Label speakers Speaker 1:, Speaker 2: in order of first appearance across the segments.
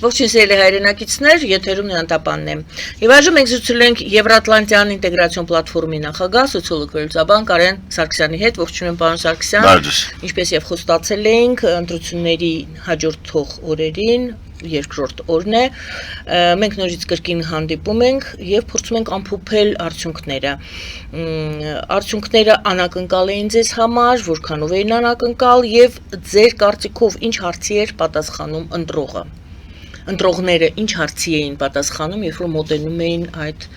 Speaker 1: Ողջույն սիրելի հայրենակիցներ, եթերում Նիանտապանն է։ Եվ այժմ մենք զրուցել ենք Եվրատլանտյան ինտեգրացիոն պլատֆորմի նախագահ, սոցիոլոգ վերլուծաբան Կարեն Սարգսյանի հետ։ Ողջույն եմ, պարոն Սարգսյան։ Ինչպես եւ խոստացել էինք, ընտրությունների հաջորդող օրերին երկրորդ օրն է, մենք նորից կրկին հանդիպում ենք եւ փորձում ենք ամփոփել արդյունքները։ Արդյունքները անակնկալ էին ձեզ համար, որքանով էին անակնկալ եւ ձեր կարծիքով ինչ հարցի էր պատասխանում ընտրողը։ Ընտրողները ինչ հարցի էին պատասխանում, երբ որ մոտենում էին այդ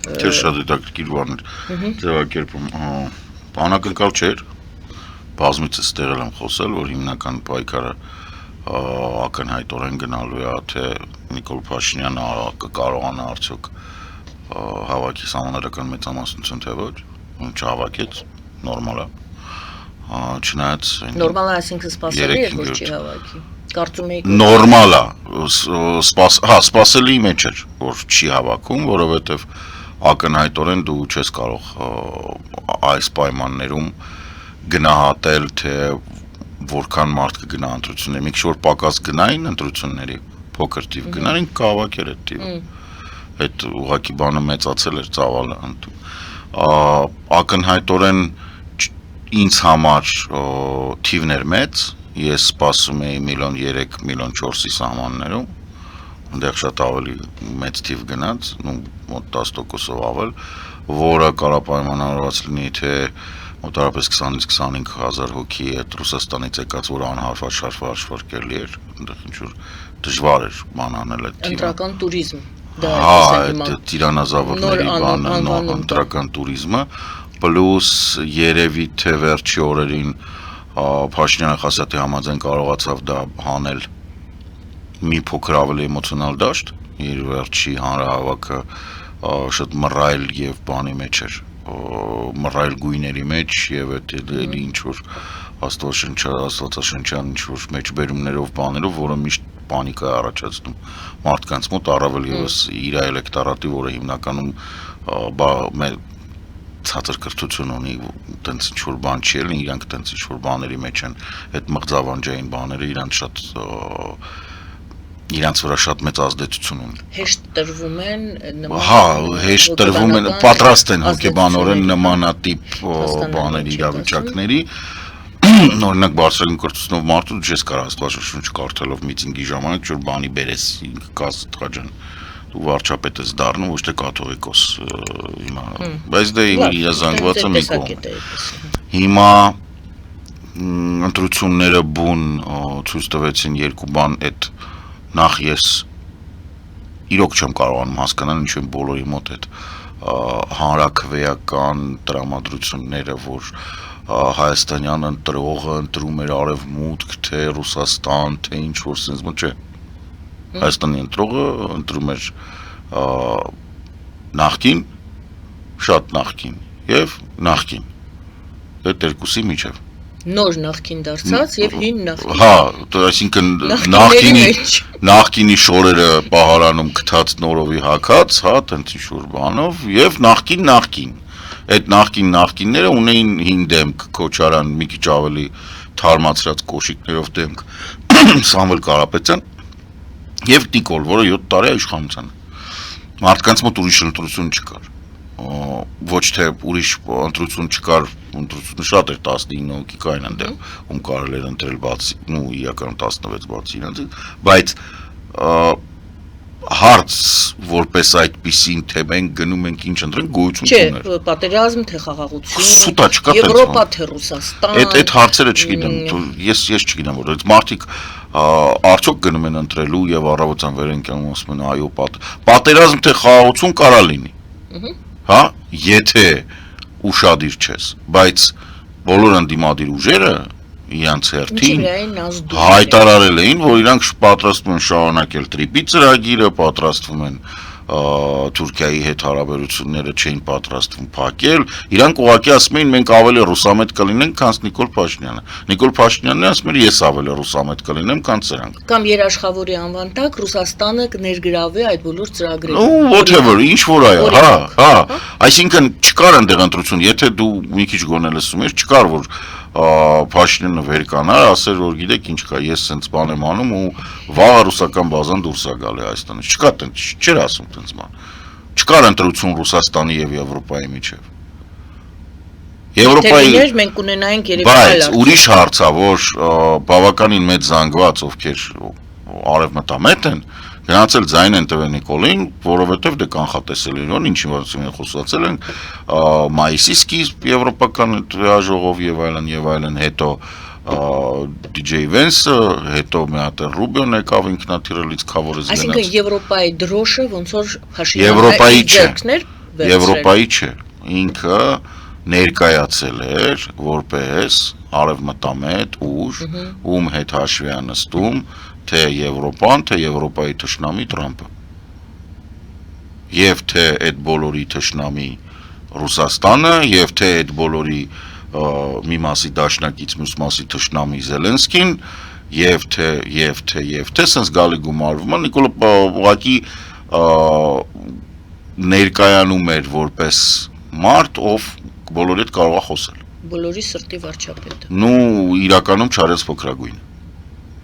Speaker 2: Չէ, շատ հետաքրքիր բան էր։ Ձևակերպում անակնկալ չէր։ Բազմիցս տեղել եմ խոսել, որ հիմնական պայքարը ակնհայտորեն գնալու է, թե Նիկոլ Փաշինյանը կկարողանա արդյոք հավաքի սահմանադրական մեծամասնություն, թե ոչ, չհավաքեց, նորմալ է, չնայած
Speaker 1: նորմալ է, այսինքն սպասելի էր, որ չի հավաքի, կարծում եք
Speaker 2: նորմալ է, սպասելի մեջ էր, որ չի հավաքում, որովհետև ակնհայտորեն դու չես կարող այս պայմաններում գնահատել, թե որքան մարդ կգնա ընտրությունների, մի քիչ որ պակաս գնային ընտրությունների, փոքր թիվ գնային, կհավաքեր այդ թիվը։ Այդ ուղղակի բանը մեծացել էր, ծավալը ակնհայտորեն ինձ համար թիվն էր մեծ, ես սպասում էի 1.3 միլիոն 4-ի սահմաններում, այնտեղ շատ ավելի մեծ թիվ գնաց, մոտ 10%-ով ավել, որը կարող պայմանավորված լինի, թե մոտարապես 20-ից 25 հազար հոգի այդ Ռուսաստանից եկած, որ անհարվաշվարկելի էր, այնտեղ ինչ-որ դժվար էր բան անել այդ թիվը։
Speaker 1: Ընտրական տուրիզմ։
Speaker 2: Այդ տիրանազավրների բանը, ընտրական տուրիզմը, պլյուս երևի թե վերջի օրերին Փաշինյանը Խասյաթի համաձայն կարողացավ դա հանել մի փոքր ավելի էմոցիոնալ դաշտ, իր վերջի հանրահավաքը շատ մռայլ եւ բանի մեջ էր, մռայլ գույների մեջ եւ այդ ինչ-որ աստվածաշնչյան ինչ-որ մեջբերումներով բաներով, որը միշտ պանիկա է առաջացնում մարդկանց մոտ, առավել եւս իր էլեկտորատի, որը հիմնականում ցածր կրթություն ունի, տենց ինչ-որ բան չի ելին, իրանք տենց ինչ-որ բաների մեջ են, այդ մղձավանջային բաները իրանց վրա շատ մեծ ազդեցություն ունի։
Speaker 1: Հեշտ տրվում են
Speaker 2: հեշտ տրվում են, պատրաստ են հոգեբանորեն նմանատիպ բաների իրավիճակների, օրինակ բարձրագույն կրթությունով մարդու դու չես կարող աստվածաշունչ կարդալով միտինգի ժամանակ ինչ-որ բանի բերես, Տղաջան, դու վարչապետ ես դառնում, ոչ թե կաթողիկոս հիմա, բայց դա իր զանգվածը մի կողմ։ Հիմա ընտրությունները բուն ցույց տվեցին երկու բան, այդ նախ ես իրոք չեմ կարողանում հասկանալ ինչ են բոլորի մոտ այդ հանրաքվեական տրամադրությունները, որ հայաստանյան ընտրողը ընտրում էր արևմուտք, թե Ռուսաստան, թե ինչ որ sense մոտ չէ։ Հայաստանի ընտրողը ընտրում էր նախկին, շատ նախկին եւ նախկին։ Այդ երկուսի միջև
Speaker 1: նոր նախքին դարձած եւ հին նախքին։
Speaker 2: Հա, այսինքն նախկինի շորերը պահարանում գտած նորովի հակած, հա, տենց ինչ-որ բանով եւ նախկին։ Այդ նախկինները ունեին հին դեմք, Քոչարյան, մի քիչ ավելի թարմացրած կոշիկներով դեմք, Սամվել Կարապետյան եւ Նիկոլ, որը 7 տարի է իշխանության։ Մարդկանց մոտ ուրիշ ընտրություն չկար։ Ոչ թե ուրիշ ընտրություն չկար, ընտրությունը շատ էր 19 հոգի կային այնտեղ, ում կարելի էր ընտրել բացի, իրականում 16 բացի իրենցից, բայց հարց որպես այդպիսին, թե մենք գնում ենք ինչ ընտրենք, գոյություն չուներ։
Speaker 1: Չէ, պատերազմ, թե խաղաղություն,
Speaker 2: սուտա չկա,
Speaker 1: Եվրոպա, թե Ռուսաստան։
Speaker 2: Այդ հարցերը չգիտեմ, ես չգիտեմ, որ այդ մարդիկ արդյոք գնում են ընտրելու եւ առավոտյան վեր են կենում, ասում են այո, պատերազմ թե խաղաղություն կարա լինի։ Հա, եթե ուշադիր չես, բայց բոլոր ընդդիմադիր ուժերը իրանց հերթին հայտարարել էին, որ իրանք պատրաստվում են շարունակել տրիպի ծրագիրը, պատրաստվում են Թուրքիայի հետ հարաբերությունները չէին պատրաստվում փակել, իրանք ուղղակի ասում էին մենք ավելի ռուսամետ կլինենք, քան Նիկոլ Փաշինյանը։ Նիկոլ Փաշինյանն ասում էր ես ավելի ռուսամետ կլինեմ, քան սրանք։
Speaker 1: Կամ երաշխավորի անվան տակ Ռուսաստանը կներգրավի այդ բոլոր ծրագրերը։
Speaker 2: Whatever, ինչ որ հա, այսինքն չկար այնտեղ ընտրություն, եթե դու մի քիչ գոնե լսում ես, չկար որ Փաշինյանը վեր կանար, ասեր որ գիտեք ինչ կա, ես sense բան եմ անում ու վաղը ռուսական բազան դուրս է գալի Հայաստանից։ Չկա տենց, չէր ասում տենց բան։ Չկար ընտրություն Ռուսաստանի եւ Եվրոպայի միջև։ Եվրոպայի
Speaker 1: մենք ունենայինք երեք
Speaker 2: բայց ուրիշ հարց է, որ բավականին մեծ զանգված ովքեր արևմտամետ են, գնացել ձայն են տվել Նիկոլին, որովհետև դե կանխատեսել իրոն, ինչի մասին խոսացել են մայիսի սկիզբ եվրոպական հաջողով եւ այլն, հետո DJ Vance-ը, հետո մի հատ Ռուբիոն եկավ ինքնաթիռը լիցքավորեց գնաց։
Speaker 1: Այսինքն Եվրոպայի դրոշը ոնց որ
Speaker 2: Եվրոպայի չէ, ինքը ներկայացել էր որպես արևմտամետ ուժ, ում հետ հաշվի է նստում թե Եվրոպան, թե Եվրոպայի թշնամի Տրամպը։ Եվ թե այդ բոլորի թշնամի Ռուսաստանը, եւ թե այդ բոլորի մի մասի դաշնակից մյուս մասի թշնամի Զելենսկին, եւ թե sense գալի գումարվում է Նիկոլը ուղղակի ներկայանում էր որպես մարդ, ով բոլորի հետ կարող է խոսել։
Speaker 1: Բոլորի սրտի վարչապետը։
Speaker 2: Նու իրականում չարեց փոքրագույն։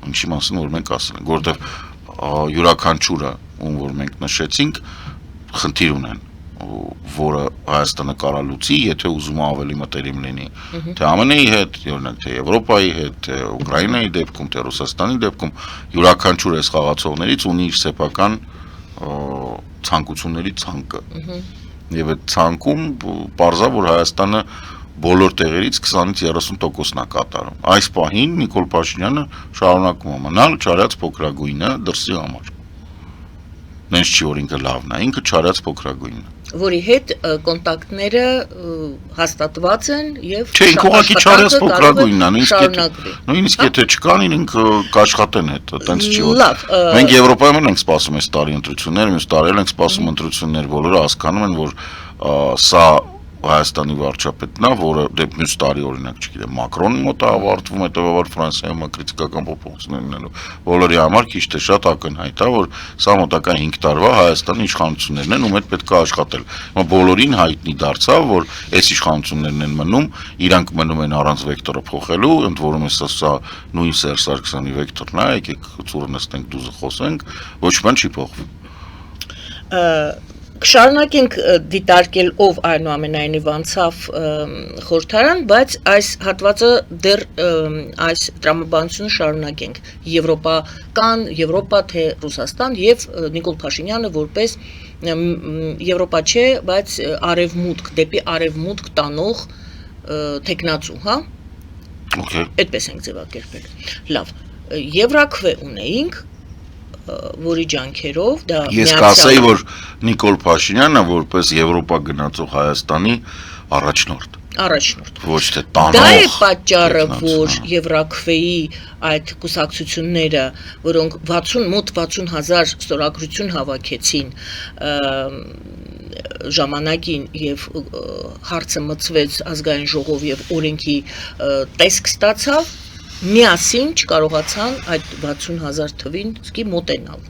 Speaker 2: Ինչի մասին որ մենք ասել ենք, որովհետև յուրաքանչյուրը, ում որ մենք նշեցինք, խնդիր ունեն, որը Հայաստանը կարա լուծի, եթե ուզում է ավելի մտերիմ լինի, թե ԱՄՆ-ի հետ, օրինակ թե Եվրոպայի հետ, թե Ուկրաինայի դեպքում, թե Ռուսաստանի դեպքում, յուրաքանչյուր այս խաղացողներից ունի իր սեփական ցանկությունների ցանկը։ Եվ այդ ցանկում պարզա որ Հայաստանը բոլոր տեղերից 20-ից 30%-ն է կատարում։ Այս պահին Նիկոլ Փաշինյանը շարունակում է մնալ չարած փոքրագույնը դրսի համար։ Նենց չի որ ինքը լավն է, ինքը չարած փոքրագույնն է։ Որի
Speaker 1: հետ կոնտակտները հաստատված են եւ
Speaker 2: չէ, ինքը ուղղակի չարած փոքրագույնն է, նույնիսկ եթե չկան, ինքը կաշխատեն հետ, տենց չի որ։ Մենք Եվրոպայում ենք սպասում այս տարի ընտրություններ, մյուս տարի ենք սպասում ընտրություններ, բոլորը հասկանում են, որ սա Հայաստանի վարչապետն է, որը դեպ մյուս տարի օրինակ չգիտեմ Մակրոնի մոտ ավարտվում, հետևաբար Ֆրանսիայում քրիտիկական փոփոխություններ ունենալու։ Բոլորի համար քիչ թե շատ ակնհայտ է, որ սա մոտակա 5 տարվա Հայաստանի իշխանություններն են, ում հետ պետք է աշխատել։ Հիմա բոլորին հայտնի դարձավ, որ այս իշխանություններն են մնում, իրանք մնում են առանց վեկտորը փոխելու, ընդ որում սա նույն Սերժ Սարգսյանի վեկտորն է, եկեք ծուռ նստենք դուզը խոսենք, ոչ մի բան չի փոխվում։
Speaker 1: Կշարունակենք դիտարկել ով այնուամենայնիվ անցավ խորհրդարան, բայց այս հատվածը դեռ այս տրամաբանությունը շարունակենք Եվրոպա թե Ռուսաստան եւ Նիկոլ Փաշինյանը որպես Եվրոպա չէ, բայց դեպի արևմուտք տանող տեխնացու, հա?
Speaker 2: Okay.
Speaker 1: Այդպես ենք ձևակերպել։ Լավ, Եվրաքվե ունեինք որի ջանքերով դա
Speaker 2: ես կասեի որ Նիկոլ Փաշինյանը որպես Եվրոպա գնացող Հայաստանի առաջնորդ ոչ թե տանող
Speaker 1: դա է պատճառը որ Եվրաքվեի այդ կուսակցությունները որոնք մոտ 60,000 ստորագրություն հավաքեցին ժամանակին եւ հարցը մտցվեց ազգային ժողով եւ օրենքի տեսք ստացավ միասին չկարողացան այդ 60,000 թվին սկի մոտենալ։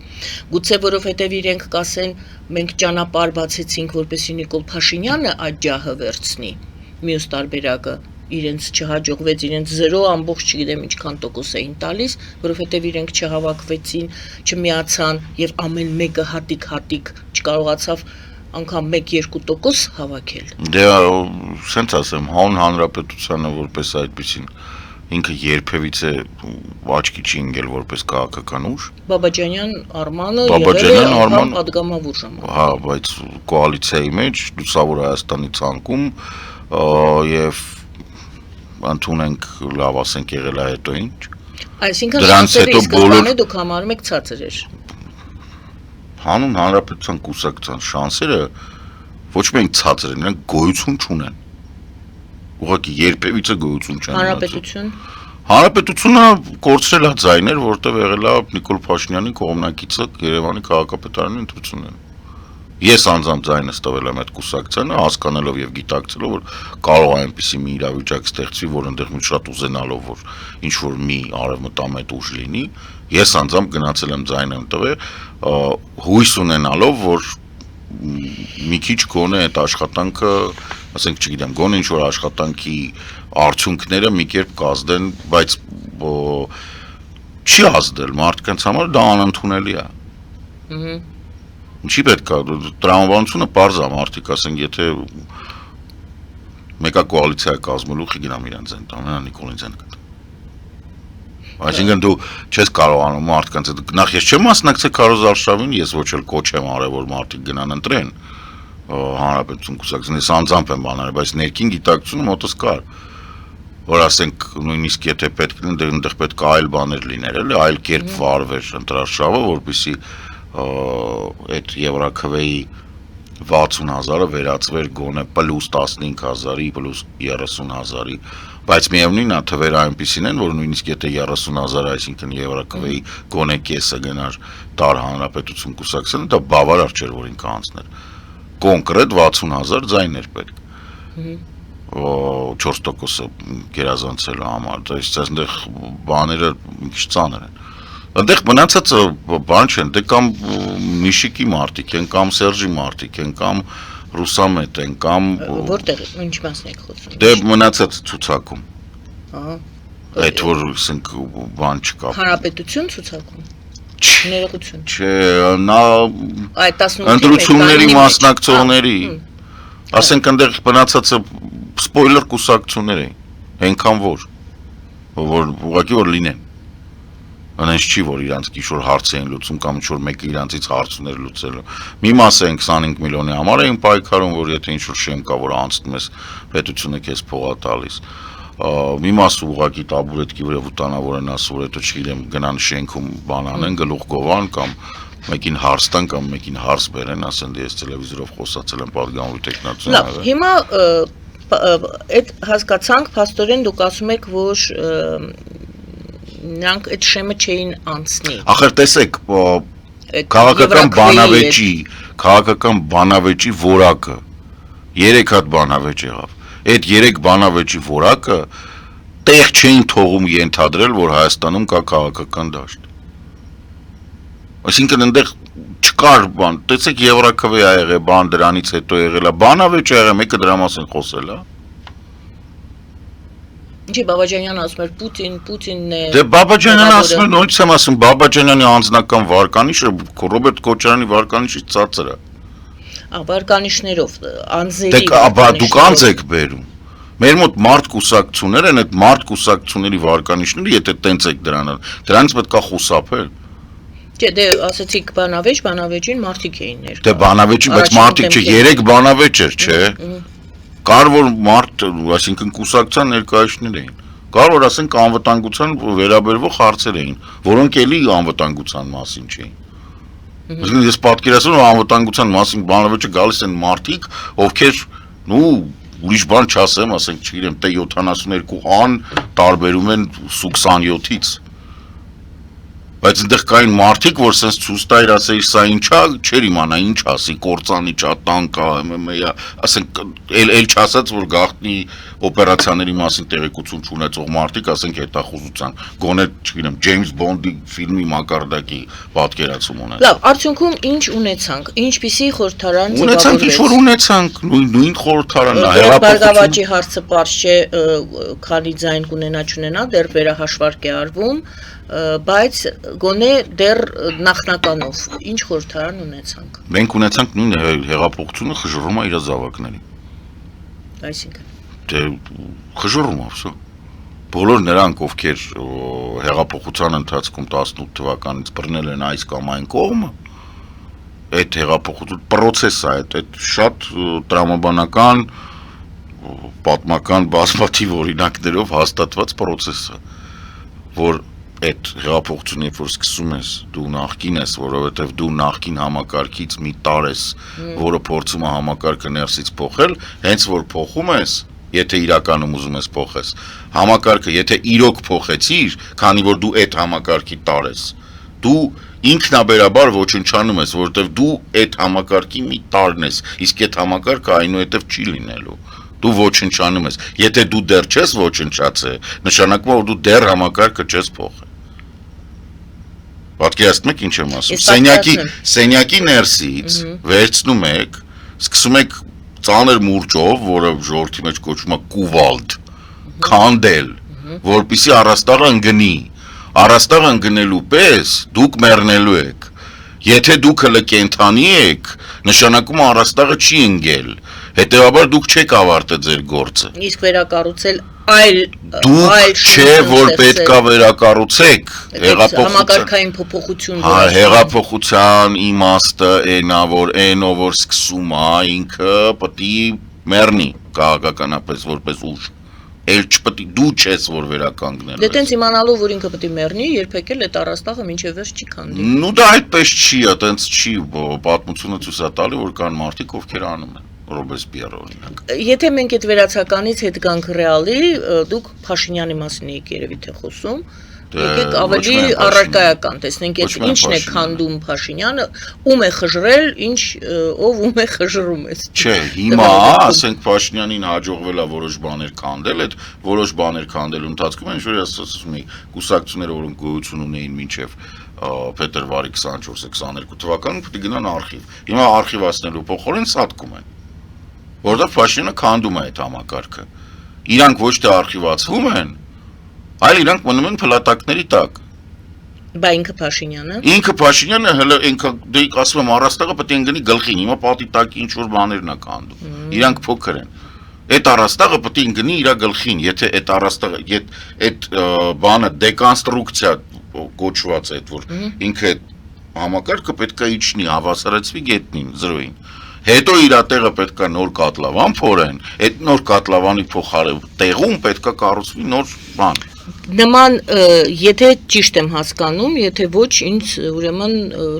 Speaker 1: Գուցե որովհետև իրենք կասեն մենք ճանապարհ բացեցինք որպեսզի Նիկոլ Փաշինյանը այդ ջահը վերցնի։ Մյուս տարբերակը իրենց չհաջողվեց, իրենց 0, չգիտեմ ինչքան տոկոս էին տալիս, որովհետև իրենք չհավաքվեցին, չմիացան եւ ամեն մեկը հատիկ չկարողացավ անգամ 1-2% հավաքել։
Speaker 2: Դե սենց ասեմ, հանուն հանրապետությանը որպես այդպեսին ինքը երբևիցե աչքի չի ընկել որպես քաղաքական ուժ։
Speaker 1: Բաբաջանյան Արմանը եղել է պատգամավոր ժամանակ։
Speaker 2: Հա, բայց կոալիցիայի մեջ լուսավոր Հայաստանի ցանկում եւ ընդունենք լավ ասենք եղել է հետո ինչ։
Speaker 1: Այսինքն շանսերը իսկապես դուք համարում եք ցածր էր։
Speaker 2: Հանուն հանրապետության կուսակցության շանսերը ոչ միայն ցածր են, նրանք գոյություն չունեն։ Ուղղակի երբևիցե գոյություն չեն։ Հանրապետությունը կորցրել է ձայներ, որտեղ եղել է Նիկոլ Փաշինյանի կողմնակիցը Երևանի քաղաքապետարանի ընտրություններում։ Ես անձամբ ձայնս տվել եմ այդ կուսակցությանը, հասկանալով եւ գիտակցելով, որ կարող է այնպիսի մի իրավիճակ ստեղծվի, որ այնտեղ մի շատ ուզենալով, որ ինչ որ մի արևմտամետ ուժ լինի, ես անձամբ գնացել եմ ձայն եմ տվել, հույս ունենալով, որ մի քիչ գոնե այդ աշխատանքը, ասենք, չգիտեմ, գոնե ինչ-որ աշխատանքի արդյունքները մի կերպ կազդեն, բայց չի ազդել մարդկանց համար, դա անընդունելի է։ Ինչի պետք է, տրամաբանությունը պարզ է, մարդիկ, ասենք, եթե մեկա կոալիցիա է կազմելու, խիգնամ իրանց են տանեն, Նիկոլինց են կտ։ Այսինքն դու չես կարողանում մարդկանց հետ, նախ ես չեմ մասնակցել քարոզարշավին, ես ոչ էլ կոչ եմ արել, որ մարդիկ գնան ընտրեն հանրապետություն կուսակցություն, ես անձամբ եմ բանել, բայց ներքին գիտակցությունը մոտս կար, որ ասենք նույնիսկ եթե պետք լինի, այնտեղ պետք է այլ բաներ լիներ, էլի, այլ կերպ վարվեր ընտրարշավը, որպեսզի այդ Եվրաքվեի 60,000-ը վերածվեր գոնե պլյուս 15,000-ի, պլյուս 30,000-ի, բայց միևնույնն է թվերը այնպիսին են, որ նույնիսկ եթե 30,000, այսինքն Եվրաքվեի գոնե կեսը գնար տար հանրապետություն կուսակցել, դա բավարար չէր, որ ինքը անցներ։ Կոնկրետ 60,000 ձայներ պետք։ 4%-ը գերազանցելու համար, то есть այնտեղ բաները մի քիչ ծանր են։ Այնտեղ մնացածը բան չեն, դե կամ Նիշիկի մարդիկ են, կամ Սերժի մարդիկ են, կամ Ռուսամետ են, կամ
Speaker 1: որտեղ ինչ մասն եք խոսում։
Speaker 2: Դե մնացած ցուցակում։
Speaker 1: Ահա։
Speaker 2: Այդ որ ասենք բան չկա։
Speaker 1: Հանրապետություն ցուցակում։ Ներողություն։
Speaker 2: Չէ, նա
Speaker 1: Այդ 18
Speaker 2: ընտրությունների մասնակցողների, ասենք այնտեղ մնացածը սպոյլեր կուսակցություններ էին, այնքան որ ուղղակի որ լինեն։ Անենց չի, որ իրանց ինչ-որ հարց էին լուծում կամ ինչ-որ մեկը իրանցից հարցներ լուծելու։ Մի մասը են 25 միլիոնի համար էին պայքարում, որ եթե ինչ-որ շեմ կա, որ անցնում ես, պետությունը քեզ փող է տալիս։ Մի մասը ուղղակի տաբուրետկի վրա ուտանավոր են ասում, որ հետո չգիտեմ գնան շենքում բան անեն, գլուխ գովան կամ մեկին հարց տան կամ մեկին հարց բերեն, ասեն դե ես տելևիզորով խոսացել եմ պատգամավորի տեխնացիա։
Speaker 1: Լավ, հիմա այդ հասկացանք, փաստորեն դուք ասում եք, որ նրանք այդ շեմը չէին անցնի։
Speaker 2: Ախր տեսեք, քաղաքական բանավեճի որակը 3 հատ բանավեճ եղավ։ Այդ 3 բանավեճի որակը տեղ չէին թողում ենթադրել, որ Հայաստանում կա քաղաքական դաշտ։ Այսինքն այնտեղ չկար բան, տեսեք Եվրաքվեի ա եղել, բան դրանից հետո եղել է, բանավեճ ա եղել, մեկը դրա մասին խոսել է։
Speaker 1: Ինչի Բաբաջանյանը ասում էր Պուտինն է։
Speaker 2: Դե Բաբաջանյանը ասում էր, նույնիսկ եմ ասում, Բաբաջանյանի անձնական վարկանիշը Ռոբերտ Քոչարյանի վարկանիշից ցածր է։
Speaker 1: Վարկանիշներով, անձերի։
Speaker 2: Դե դուք անձ եք բերում։ Մեր մոտ մարդ կուսակցություններ են, այդ մարդ կուսակցությունների վարկանիշները, եթե տենց եք դրանից պետք է խուսափել։
Speaker 1: Չէ, դե ասացիք բանավեճին մարդիկ էին ներկա։
Speaker 2: Դե բանավեճին, բայց մարդիկ չէ, 3 բանավեճ էր, չէ։ Կար որ մարդ, այսինքն կուսակցության ներկայացուցիչներ էին։ Կար որ ասենք անվտանգության վերաբերվող հարցեր էին, որոնք էլի անվտանգության մասին չէին։ Այսինքն ես պատկերացնում եմ անվտանգության մասին բանավեճը գալիս են մարդիկ, ովքեր ուրիշ բան չասեմ, ասենք չգիտեմ, T72-ան տարբերում են Su-27-ից։ Բայց այնտեղ կային մարդիկ, որ sense ցույց տայր ասեիր սա ինչա, չէր իմանա ինչ ասի, կորցանի չա, տանկա, MMA-ա, ասենք էլ չասած, որ գաղտնի օպերացիաների մասին տեղեկություն չունեցող մարդիկ, ասենք հետախուզության, գոնե, չգիտեմ, Ջեյմս Բոնդի ֆիլմի մակարդակի պատկերացում ունեն։
Speaker 1: Լավ, արդյունքում ինչ ունեցանք, ինչպիսի խորհրդարան
Speaker 2: ունեցանք, ինչ որ ունեցանք, նույն խորհրդարանն է,
Speaker 1: Բարգավաճի հարցը պարզ չէ, քանի ձայն կունենա չունենա, դեռ վերահաշվարկ է արվում, բայց գոնե դեռ նախնականով ինչ խորհրդարան ունեցանք։
Speaker 2: Մենք ունեցանք նույն հեղափոխությունը խժռում է իր զավակներին։
Speaker 1: Այսինքն։
Speaker 2: Դե խժռում է, վсё։ Բոլոր նրանք, ովքեր հեղափոխության ընթացքում 18 թվականից բռնել են այս կամ այն կողմը, այդ հեղափոխություն process է, այդ շատ տրամաբանական, պատմական բազմաթիվ օրինակներով հաստատված process է, որ այդ հեղափոխությունը երբ որ սկսում ես, դու նախկին ես, որովհետև դու նախկին համակարգից մի տար ես, որը փորձում է համակարգը ներսից փոխել, հենց որ փոխում ես, եթե իրականում ուզում ես փոխես, համակարգը եթե իրոք փոխեցիր, քանի որ դու այդ համակարգի տար ես, դու ինքնաբերաբար ոչնչանում ես, որովհետև դու այդ համակարգի մի տարն ես, իսկ այդ համակարգը այնուհետև չի լինելու։ Դու ոչնչանում ես։ Եթե դու դեռ չես ոչնչացել, նշանակում է որ դու դեռ համակարգը չես փոխել։ Պատկերացնում եք ինչ եմ ասում։
Speaker 1: Ես պատկերացնում եմ։
Speaker 2: Սենյակի ներսից վերցնում եք, սկսում եք ծանր մուրճով, որը ժողովրդի մեջ կոչվում է կուվալդ, քանդել, որպեսզի առաստաղը ընկնի։ Առաստաղը ընկնելու պես դուք մեռնելու եք։ Եթե դուք հələ կենթանի եք, նշանակում է առաստաղը չի ընկել։ Հետևաբար դուք չեք ավարտել ձեր գործը։
Speaker 1: Իսկ վերակառուցել այլ
Speaker 2: Դուք չէ որ պետքա վերակառուցեք
Speaker 1: համակարգային փոփոխություն
Speaker 2: հեղափոխության իմաստը այնով որ սկսում է ինքը պետք է մեռնի քաղաքականապես որպես ուժ էլ չպետք է դու չես որ վերականգնելու
Speaker 1: Դե տենց իմանալով որ ինքը պետք է մեռնի երբեք էլ այդ առաստաղը մինչև վերջ չի քանդի
Speaker 2: Ну դա այդպես չի, տենց չի պատմությունը ցույց է տալի որ կան մարդիկ ովքեր անում են Ռոբեսպիեր օրինակ
Speaker 1: Եթե մենք այդ վերացականից հետ գանք ռեալի դուք Փաշինյանի մասին եք երևի թե խոսում Եկեք ավելի առարկայական տեսնենք այդ ինչն է քանդում Փաշինյանը ում է խժռել ինչ ում է խժռում է
Speaker 2: Չէ հիմա ասենք Փաշինյանին հաջողվել է որոշ բաներ քանդել այդ որոշ բաներ քանդելու ընթացքում ինչ որ ասում եմ կուսակցությունները որոնք գոյություն ունեին մինչև փետրվարի 24-22 թվականին պետք է գնան արխիվ հիմա արխիվացնելու փոխորեն սատկում են որտեղ Փաշինյանը քանդում է այդ համակարգը իրանք ոչ թե արխիվացվում են այլ իրանք մնում են փլատակների տակ
Speaker 1: Բա ինքը Փաշինյանը
Speaker 2: Ինքը Փաշինյանը հələ ինքը դե ասում եմ առաստաղը պետք է ընկնի գլխին հիմա պատի տակ ինչ որ բաներն է քանդում իրանք փոքր են այդ առաստաղը պետք է ընկնի իր գլխին եթե այդ առաստաղը այդ բանը դեկոնստրուկցիա կոչված է այդ որ ինքը համակարգը պետք է իջնի հավասարեցվի գետնին զրոյին Հետո իր տեղը պետք է նոր կատլավան փորեն, այդ նոր կատլավանի փոխարեն տեղում պետք է կառուցվի նոր բան։
Speaker 1: Նման եթե ճիշտ եմ հասկանում, եթե ոչ ինձ ուրեմն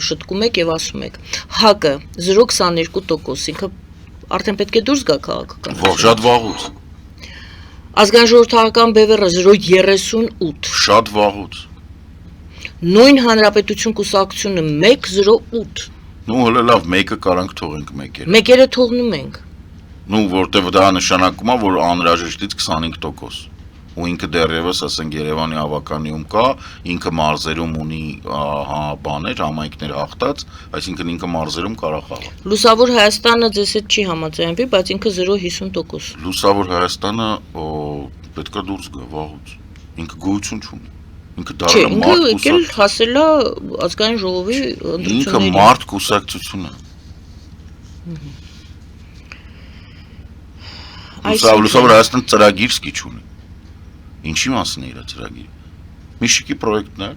Speaker 1: շտկում եք եւ ասում եք, ՀԱԿ-ը 0.22%, ինքը արդեն պետք է դուրս գա քաղաքական։
Speaker 2: Ո՞ղ շատ վաղուց։
Speaker 1: Ազգային ժողովրդական բևեռը 0.38։
Speaker 2: Շատ վաղուց։
Speaker 1: Նույն հանրապետություն կուսակցությունը 1.08
Speaker 2: Ну հələ լավ, մեկը կարանք թողենք մեկերը։
Speaker 1: Մեկերը թողնում ենք։
Speaker 2: Ну որտեվ դա նշանակում է որ անհրաժեշտից 25% ու ինքը դեռևս ասենք Երևանի ավականիում կա, ինքը մարզերում ունի բաներ, համայնքներ հաղթած, այսինքն ինքը մարզերում կարող խաղալ։
Speaker 1: Լուսավոր Հայաստանը ձեզ հետ չի համաձայնվի, բայց ինքը 0.50%։
Speaker 2: Լուսավոր Հայաստանը պետք է դուրս գա վաղուց։ Ինքը գոյություն չունի։ Ինքը
Speaker 1: Չէ, ինքը եկել հասել է ազգային ժողովի ընտրություններին։
Speaker 2: Ինքը մարդ կուսակցություն է։ Լուսավոր Հայաստան ծրագիր սկիչ ունի։ Ինչի մասն է իր ծրագիրը։ Միշիկի պրոյեկտներ,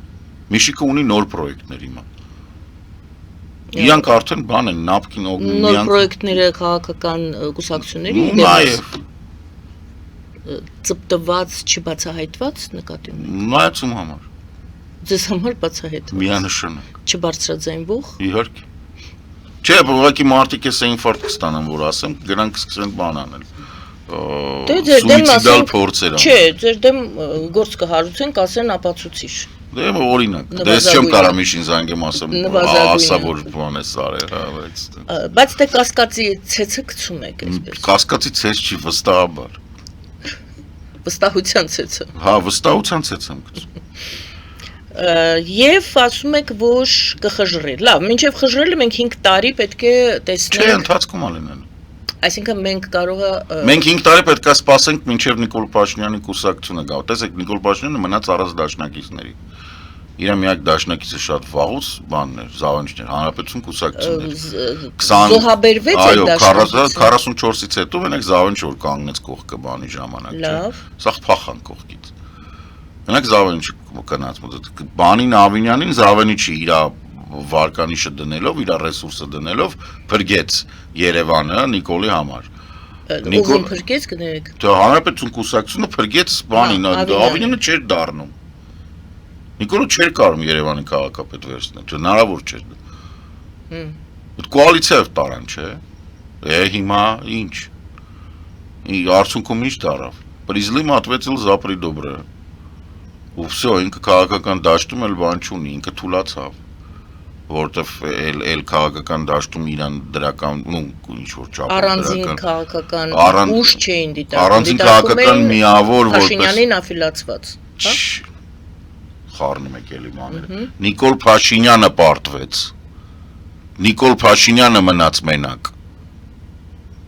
Speaker 2: Միշիկը ունի նոր պրոյեկտներ հիմա։ Իրանք արդեն բան են, նապկին օգնում
Speaker 1: Նոր պրոյեկտները քաղաքական կուսակցությունների
Speaker 2: Նաև
Speaker 1: ծպտված, չբացահայտված նկատի ունեք։
Speaker 2: Նայածում համար։
Speaker 1: Ձեզ համար բացահայտ։
Speaker 2: Միանշանակ։
Speaker 1: Չբարձրաձայնվող։
Speaker 2: Իհարկե։ Չէ, ուղղակի մարդիկ էս ինֆարկտ կստանան, որ ասեմ, գրանք սկսեն բան անել։ Սուիցիդալ փորձեր
Speaker 1: անել։ Չէ, ձեր դեմ գործ կհարուցեն, կասեն ապացուցիչ։
Speaker 2: Դե օրինակ, դες չեմ կարամ իշին զանգեմ ասեմ, ասա որ բան է սարել, հա,
Speaker 1: բայց դե կասկածի ցեցը գցում եք այսպես։
Speaker 2: Կասկածի ցեց չի վստահաբար։
Speaker 1: Վստահության ցեցը։
Speaker 2: Հա, վստահության ցեց եմ գցում։
Speaker 1: Եվ ասում եք, որ կխժռի։ Լավ, մինչև խժռելը մենք 5 տարի պետք է տեսնենք։
Speaker 2: Չէ, ընթացքում ալենան։
Speaker 1: Այսինքն մենք կարող է
Speaker 2: Մենք 5 տարի պետք է սպասենք մինչև Նիկոլ Փաշինյանի կուսակցությունը գա։ Տեսեք, Նիկոլ Փաշինյանը մնաց առանց դաշնակիցների։ Իր միակ դաշնակիցը շատ վաղուց բանն էր, Զավանչներ, Հանրապետություն կուսակցություններ։ 20
Speaker 1: զոհաբերվեց այդ դաշնակիցը։
Speaker 2: 44-ից հետո մենակ Զավանչ որ կանգնեց կողքը բանի ժամանակ, չէ։ Սա փախան կողքից։ Մենակ Զավանիչը կնաց բանին Ավինյանին Զավանիչը իր վարկանիշը դնելով, իր ռեսուրսը դնելով փրկեց Երևանը Նիկոլի համար։
Speaker 1: Նիկոլ փրկեց կներեք։
Speaker 2: Դա Հանրապետություն կուսակցությունը փրկեց բանին, Ավինյանը չէր դառնում։ Նիկոլը չէր կարող Երևանի քաղաքապետ վերցնել, հնարավոր չէր։ Այդ կոալիցիայով տարան, չէ։ Հիմա ինչ։ Արդյունքում ինչ դարավ։ Պրիզլի մատվեցել Զապրի դոբրը։ Ու всё, ինքը քաղաքական դաշտում էլ բան չունի, ինքը թուլացավ։ Որտեվ էլ քաղաքական դաշտում իրան դրական, ինչ որ չափով
Speaker 1: առանձին քաղաքական ուժ չէին դիտարկում։
Speaker 2: Առանձին քաղաքական միավոր որպես
Speaker 1: Փաշինյանին աֆիլացված, հա։
Speaker 2: խառնում եք էլի բաները։ Նիկոլ Փաշինյանը պարտվեց։ Նիկոլ Փաշինյանը մնաց մենակ։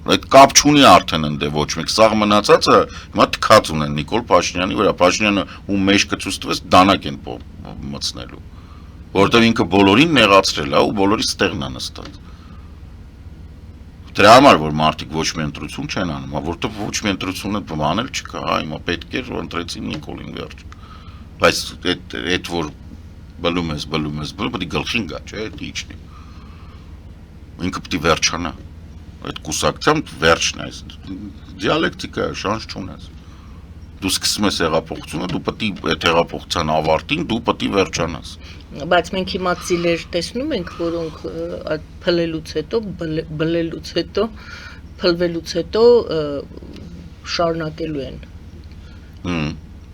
Speaker 2: Այդ կապ չունի արդեն ընդ ոչ մեկ, սա մնացածը հիմա թքած ունեն Նիկոլ Փաշինյանի վրա, Փաշինյանը ում մեջ կցուցտվեց դանակ են մտցնելու, որովհետև ինքը բոլորին նեղացրել է ու բոլորի ստեղն է նստած։ Դրա համար որ մարդիկ ոչ մի ընտրություն չեն անում, որովհետև ոչ մի ընտրությունը բանել չկա, հա, հիմա պետք է որ ընտրեցին Նիկոլին վերջ։ Բայց այդ որ բլում ես, պետք է գլխին գա, չէ՞, դա իջնի։ Ինքը պետք է վերջանա։ Այդ կուսակցությամբ վերջն է, դիալեկտիկա է, շանս չունես։ Դու սկսում ես հեղափոխությունը, դու պետք է այդ հեղափոխության ավարտին դու պետք է վերջանաս։
Speaker 1: Բայց մենք հիմա ծիլեր տեսնում ենք, որոնք փլելուց հետո, բլելուց հետո, փլվելուց հետո շարունակելու են։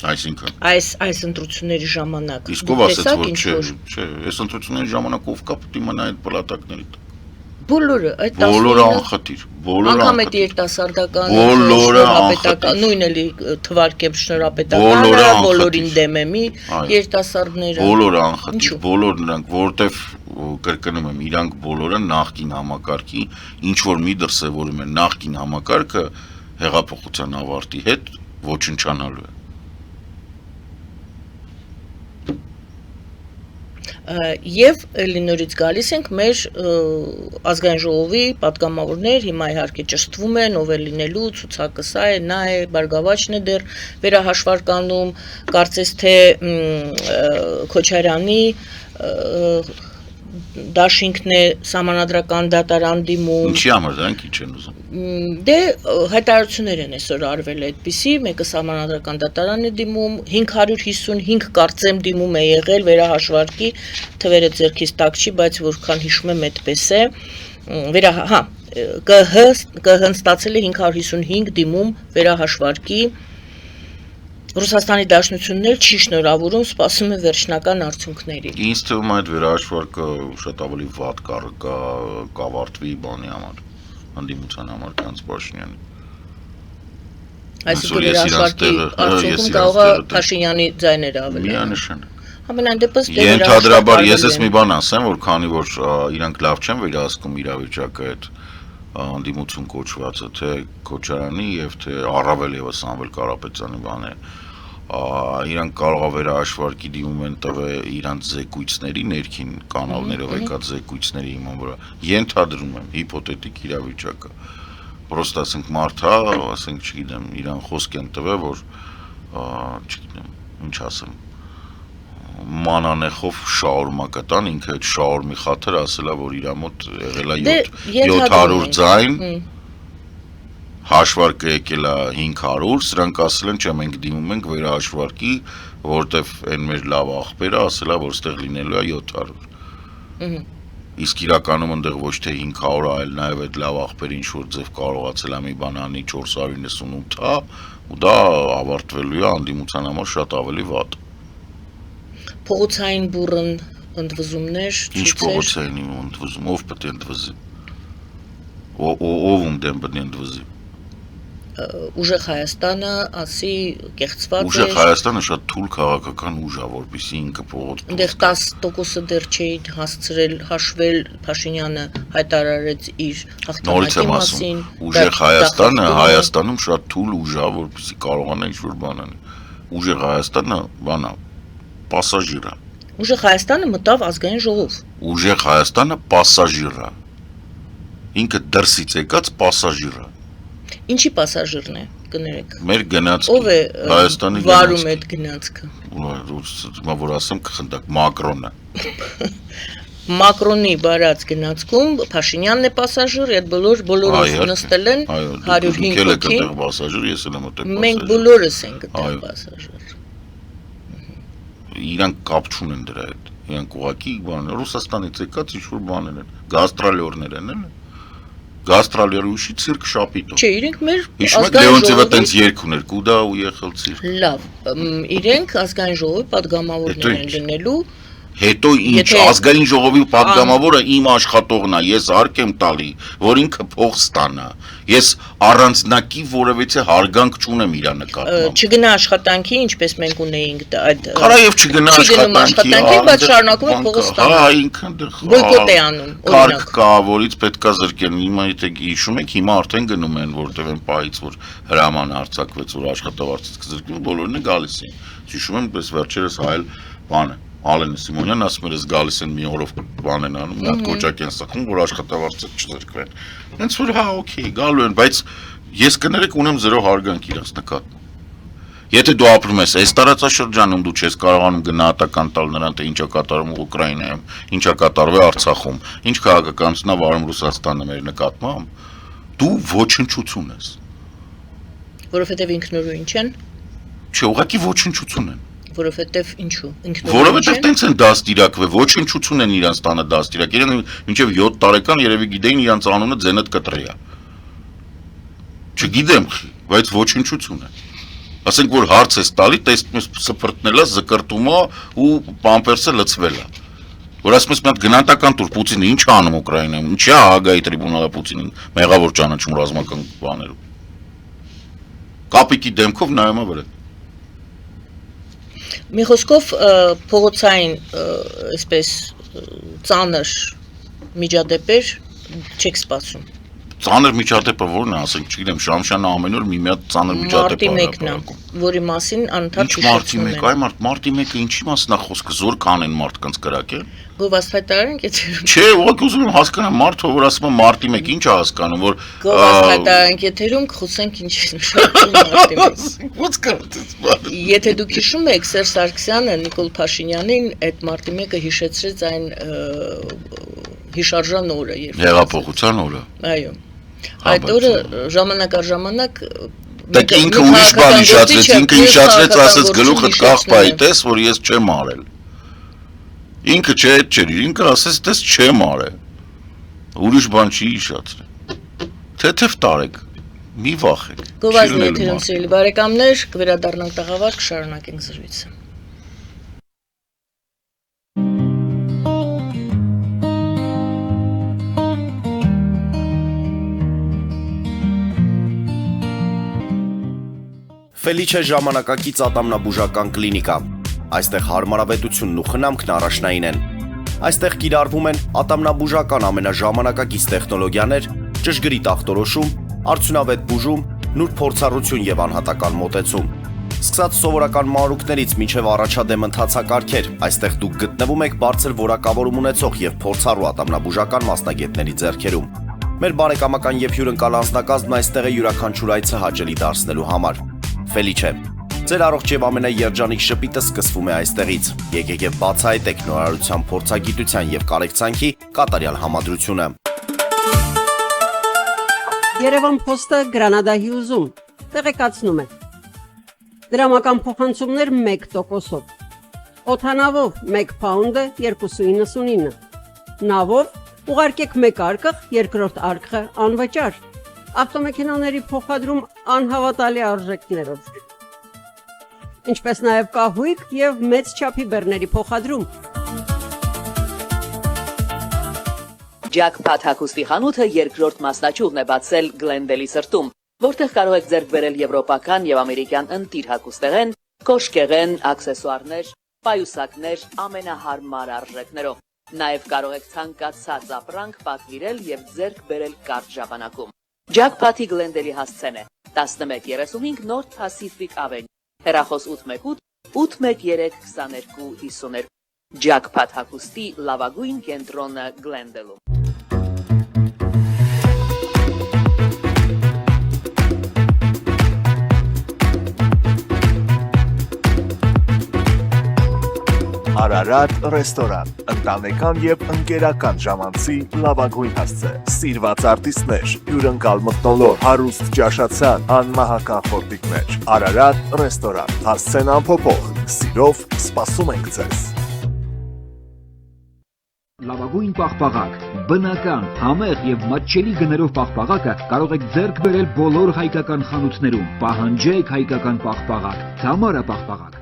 Speaker 2: Այսինքն
Speaker 1: այս ընտրությունների ժամանակ։
Speaker 2: Իսկ ով ասաց որ չէ, այս ընտրությունների ժամանակ ով կա պետք է մնա այդ պլատակների տակ։
Speaker 1: Բոլորը, այդ
Speaker 2: բոլորը անխտիր, բոլորը
Speaker 1: անգամ այդ երիտասարդական,
Speaker 2: բոլորը
Speaker 1: շնորհապետական, նույն էլի թվարկեմ շնորհապետականը, բոլորին դեմ է երիտասարդները։
Speaker 2: Բոլորը անխտիր, բոլոր նրանք, որտեվ կրկնում եմ, իրանք բոլորը նախկին համակարգի, ինչ որ մի դրսևորում են նախկին համակարգը հեղափոխության ավարտի հետ ոչնչանալու է։
Speaker 1: Եվ էլի նորից գալիս ենք մեր ազգային ժողովի պատգամավորներ հիմա իհարկե ճշտվում են, ով է լինելու, ցուցակը սա է, նա է, Բարգավաճն է դեռ վերահաշվարկանում, կարծես թե Քոչարյանի Դաշինքն է սահմանադրական դատարան դիմում։
Speaker 2: Ինչի համար դրանք ինչ են ուզում։
Speaker 1: Դե հայտարարություններ են այսօր արվել այդպիսի, մեկը սահմանադրական դատարան է դիմում, 555 կարծեմ դիմում է եղել վերահաշվարկի, թվերը ձեռքից տակ չի, բայց որքան հիշում եմ այդպես է, կհստացել է 555 դիմում վերահաշվարկի, Ռուսաստանի Դաշնությունն էլ չի շնորհավորում, սպասում է վերջնական արդյունքների։
Speaker 2: Ինձ թվում է այդ վերահաշվարկը շատ ավելի վատ կավարտվի բանի համար, հանդիմության համար կանց Փաշինյանի։
Speaker 1: Այսինքն վերահաշվարկի արդյունքում կարող է Փաշինյանի ձայները ավելի։
Speaker 2: Միանշանակ։
Speaker 1: Համենայն դեպս
Speaker 2: Ենթադրաբար ես մի բան ասեմ, որ քանի որ իրանք լավ չեն վերահսկում իրավիճակը այդ հանդիմություն կոչվածը, թե Քոչարյանի եւ թե առավել եւս Սամվել Կարապետյանի բաները, իրանք կարող է վերահաշվարկի դիմում են տվել իրանք զեկույցների ներքին կանալներով եկած զեկույցների հիման վրա։ Ենթադրում եմ հիպոթետիկ իրավիճակը։ Պրոստը ասենք մարդա, ասենք չգիտեմ, իրան խոսք են տվել, որ չգիտեմ, ինչ ասեմ, մանանեխով շաուրմա կտան, ինքը այդ շաուրմի խաթր ասելա, որ իրա մոտ եղել է 700 ձայն, հաշվարկը եկել է 500, սրանք ասել են, չէ, մենք դիմում ենք վերահաշվարկի, որտեվ այն մեր լավ աղբերը ասել է, որ ստեղ լինելու է 700։ Իսկ իրականում ընդեղ ոչ թե 500, այլ նաև այդ լավ աղբերը ինչ-որ ձև կարողացել է մի բան անի 498, ու դա ավարտվելու է հանդիմության համար շատ ավելի վատ։
Speaker 1: Փողոցային բուրըն ընդվզումներ,
Speaker 2: Ինչ փողոցային ընդվզում, ով պետք է ընդվզի։ Ով դեմ պետք է ընդվզի։
Speaker 1: Ուժեղ Հայաստանը, ասի կեղծված է։
Speaker 2: Ուժեղ Հայաստանը շատ թույլ քաղաքական ուժ է, որպեսզի ինքը փողոց։
Speaker 1: Այնտեղ 10%-ը դեռ չէին հասցրել հաշվել, Փաշինյանը հայտարարեց իր հաղթանակի մասին։
Speaker 2: Ուժեղ Հայաստանը Հայաստանում շատ թույլ ուժ է, որպեսզի կարողանա ինչ-որ բան անել։ Ուժեղ Հայաստանը բան է, պասաժիր է։
Speaker 1: Ուժեղ Հայաստանը մտավ ազգային ժողով։
Speaker 2: Ուժեղ Հայաստանը պասաժիր է։ Ինքը դրսից եկած պասաժիր է։
Speaker 1: Ինչի պասաժիրն է, կներեք։
Speaker 2: Մեր գնացքի։
Speaker 1: Ով է
Speaker 2: Հայաստանի
Speaker 1: վարում այդ գնացքը։
Speaker 2: Որ ասեմ կխնդակ Մակրոնը։
Speaker 1: Մակրոնի բարած գնացքում Փաշինյանն է պասաժիր, այդ բոլորը նստել են 105 հոգի։
Speaker 2: Պասաժիր, ես էլ եմ այդտեղ պասաժիր։
Speaker 1: Մենք բոլորս ենք այդտեղ պասաժիր։
Speaker 2: Իրանք կապ չունեն դրա հետ։ Իրանք ուղղակի բան Ռուսաստանից եկած ինչ-որ բաներ են, գաստրոլյորներ են, էլի։ Գաստրոլյորուշի ցիրկ շապիտո։
Speaker 1: Չէ, իրենք մեր
Speaker 2: Լեոնտիևը տենց երգ ուներ, կուդա ու եղել ցիրկ։
Speaker 1: Լավ, իրենք ազգային ժողովի պատգամավորներ են լինելու։
Speaker 2: Հետո ինչ ազգային ժողովի պատգամավորը իմ աշխատողն է, ես հարկ եմ տալի, որ ինքը փող ստանա։ Ես առանձնակի որևէ հարգանք չունեմ իր նկատմամբ։
Speaker 1: Չգնա աշխատանքի, ինչպես մենք ունեինք այդ
Speaker 2: Կարա եւ չգնա աշխատանքի,
Speaker 1: բայց շարունակում է փողը ստանալ։
Speaker 2: Հա, ինքն դեռ
Speaker 1: բոյկոտ է անում,
Speaker 2: օրինակ։ Կարգ կա, որից պետքա զրկեն։ Հիմա եթե հիշում եք, հիմա արդեն գնում են, որտեղ են պահից, որ հրաման արձակվեց, որ աշխատավարձից կզրկվեն, բոլորն է գալիս են։ Հիշում եմ, պես վերջերս հայել բանը Ալեն Սիմոնյանն ասում էր, գալիս են մի օրով բան են անում, մի հատ կոճակ են սախում, որ աշխատավարձը չզրկվեն։ Հենց որ հա, օքեյ, գալու են, բայց ես կներեք ունեմ 0 հարգանք իրաց նկատմամբ։ Եթե դու ապրում ես այս տարածաշրջանում, դու չես կարողանում գնահատական տալ նրան, թե ինչ է կատարվում Ուկրաինայում, ինչ է կատարվում Արցախում, ինչ քաղաքականությունն է վարում Ռուսաստանը մեր նկատմամբ, դու ոչնչություն ես։
Speaker 1: Որովհետև ինքնուրույն չեն։
Speaker 2: Չէ, ուղղակի ոչնչություն են։
Speaker 1: Որովհետև ինչու։
Speaker 2: Որովհետև տենց են դաստիարակվել, ոչնչություն են իրանց տանը դաստիարակ։ Իրեն մինչև 7 տարեկան երևի գիտեին իրանց անունը Ձենետ Կտրի է։ Չգիտեմ, բայց ոչնչություն է։ Ասենք որ հարց ես տալի, տեսնում ես սփռտնելա, զկրտումա ու պամպերսը լցվել է։ Որ ասում ես մի հատ գնահատական տուր Պուտինը ինչ է անում Ուկրաինայում, ինչ է Հագայի տրիբունալը Պուտինին մեղավոր ճանաչում ռազմական բաներով։ Կապիկի դեմքով նայում է վրա։
Speaker 1: Մի խոսքով փողոցային այսպես ծանր միջադեպեր չեք սպասում։
Speaker 2: Ծանր միջադեպը ո՞րն է, ասենք, չգիտեմ, Շամշյանը ամեն օր մի հատ ծանր միջադեպ է հրապարակում։
Speaker 1: Որի մասին անընդհատ
Speaker 2: հիշեցնում են։ Այ մարտի 1-ը ինչի մասն է խոսքը, զոր կանեն մարդկանց կրակել։
Speaker 1: Գովաստայտարան կեթերում։
Speaker 2: Չէ, ուղղակի ուզում եմ հասկանալ մարդը, որ ասում է մարտի 1 ինչ է հասկանում, որ
Speaker 1: Գովաստայտարան կեթերում խոսենք ինչ է նշանակում մարտի 1։
Speaker 2: Ո՞նց կարծես բանը։
Speaker 1: Եթե դուք հիշում եք, Սերժ Սարգսյանը Նիկոլ Փաշինյանին այդ մարտի 1-ը հիշեցրեց այն հիշարժան օրը, երբ
Speaker 2: հեղափոխության օրը։
Speaker 1: Այո։ Այդ օրը ժամանակ առ ժամանակ
Speaker 2: Դեք ինքը ուրիշ բան հիշացրեց, ինքը հիշացրեց, ասեց գլուխդ կախպայի, տես, որ ես չեմ արել։ Ինքը չէ, այդ չէր, ինքը ասեց, տես չեմ արել։ Ուրիշ բան չի հիշացրել։ Թեթև տարեք, մի վախեք։
Speaker 1: Գովազդի եթերում սիրելի բարեկամներ, կվերադառնանք տաղավար, կշարունակենք զրույցը։
Speaker 3: Ֆելիչե ժամանակակից ատամնաբուժական կլինիկա։ Այստեղ հարմարավետությունն ու խնամքն առաջնային են։ Այստեղ կիրառվում են ատամնաբուժական ամենաժամանակակից տեխնոլոգիաներ, ճշգրիտ ախտորոշում, արդյունավետ բուժում, նուրբ փորձառություն եւ անհատական մոտեցում։ Սկսած սովորական մանրուքներից մինչև առաջադեմ ընթացակարգեր, այստեղ դուք գտնվում եք բարձր որակավորում ունեցող եւ փորձառու ատամնաբուժական մասնագետների ձեռքերում։ Մեր բարեկամական եւ հյուրընկալ անձնակազմն այստեղ է յուրաքանչյուր այցը հաճելի դարձնելու համար։ Ֆելիչե, ձեր առողջ եւ ամենաերջանիկ շպիտը սկսվում է այստեղից։ Եկեք եւ բացահայտեք նորարարության, փորձագիտության եւ կարեկցանքի կատարյալ համադրությունը։
Speaker 4: Երևան Փոստը Գրանադա Հյուզում տեղեկացնում է։ Դրամական փոխանցումներ 1%-ով։ Օդանավով 1 պաունդը 2.99։ Նավով ուղարկեք 1 արկղ, երկրորդ արկղը անվճար։ Ավտոմեքենաների փոխադրում անհավատալի արժեքներով։ Ինչպես նաև կահույք եւ մեծ չափի բեռների փոխադրում։
Speaker 5: Jackpot հագուստի խանութը երկրորդ մասնաճյուղն է բացել Գլենդելի սրտում, որտեղ կարող եք ձեռք բերել եվրոպական եւ ամերիկյան ընտիր հագուստեղեն, կոշկեղեն, աքսեսուարներ, պայուսակներ ամենահարմար արժեքներով։ Նաև կարող եք ցանկացած ապրանք պատվիրել եւ ձեռք բերել կարճ ժամանակում։ Jackpot-ի Գլենդելի հասցեն է 1135 North Pacific Avenue, հեռախոս 818 813 2252։ Jackpot հագուստի լավագույն կենտրոնը Գլենդելում։
Speaker 6: Արարատ ռեստորան, ընտանեկան եւ ընկերական ժամանցի լավագույն հասցե, սիրված արտիստներ, հյուրընկալ մթնոլորտ, հարուստ ճաշացան, անմահական խորտիկներ, Արարատ ռեստորան, հասցեն անփոփոխ, սիրով սպասում ենք ձեզ։
Speaker 7: Լավագույն պաղպաղակ, բնական, համեղ եւ մատչելի գներով պաղպաղակը կարող եք ձեռք բերել բոլոր հայկական խանութներում, պահանջեք հայկական պաղպաղակ, Թամարա պաղպաղակ։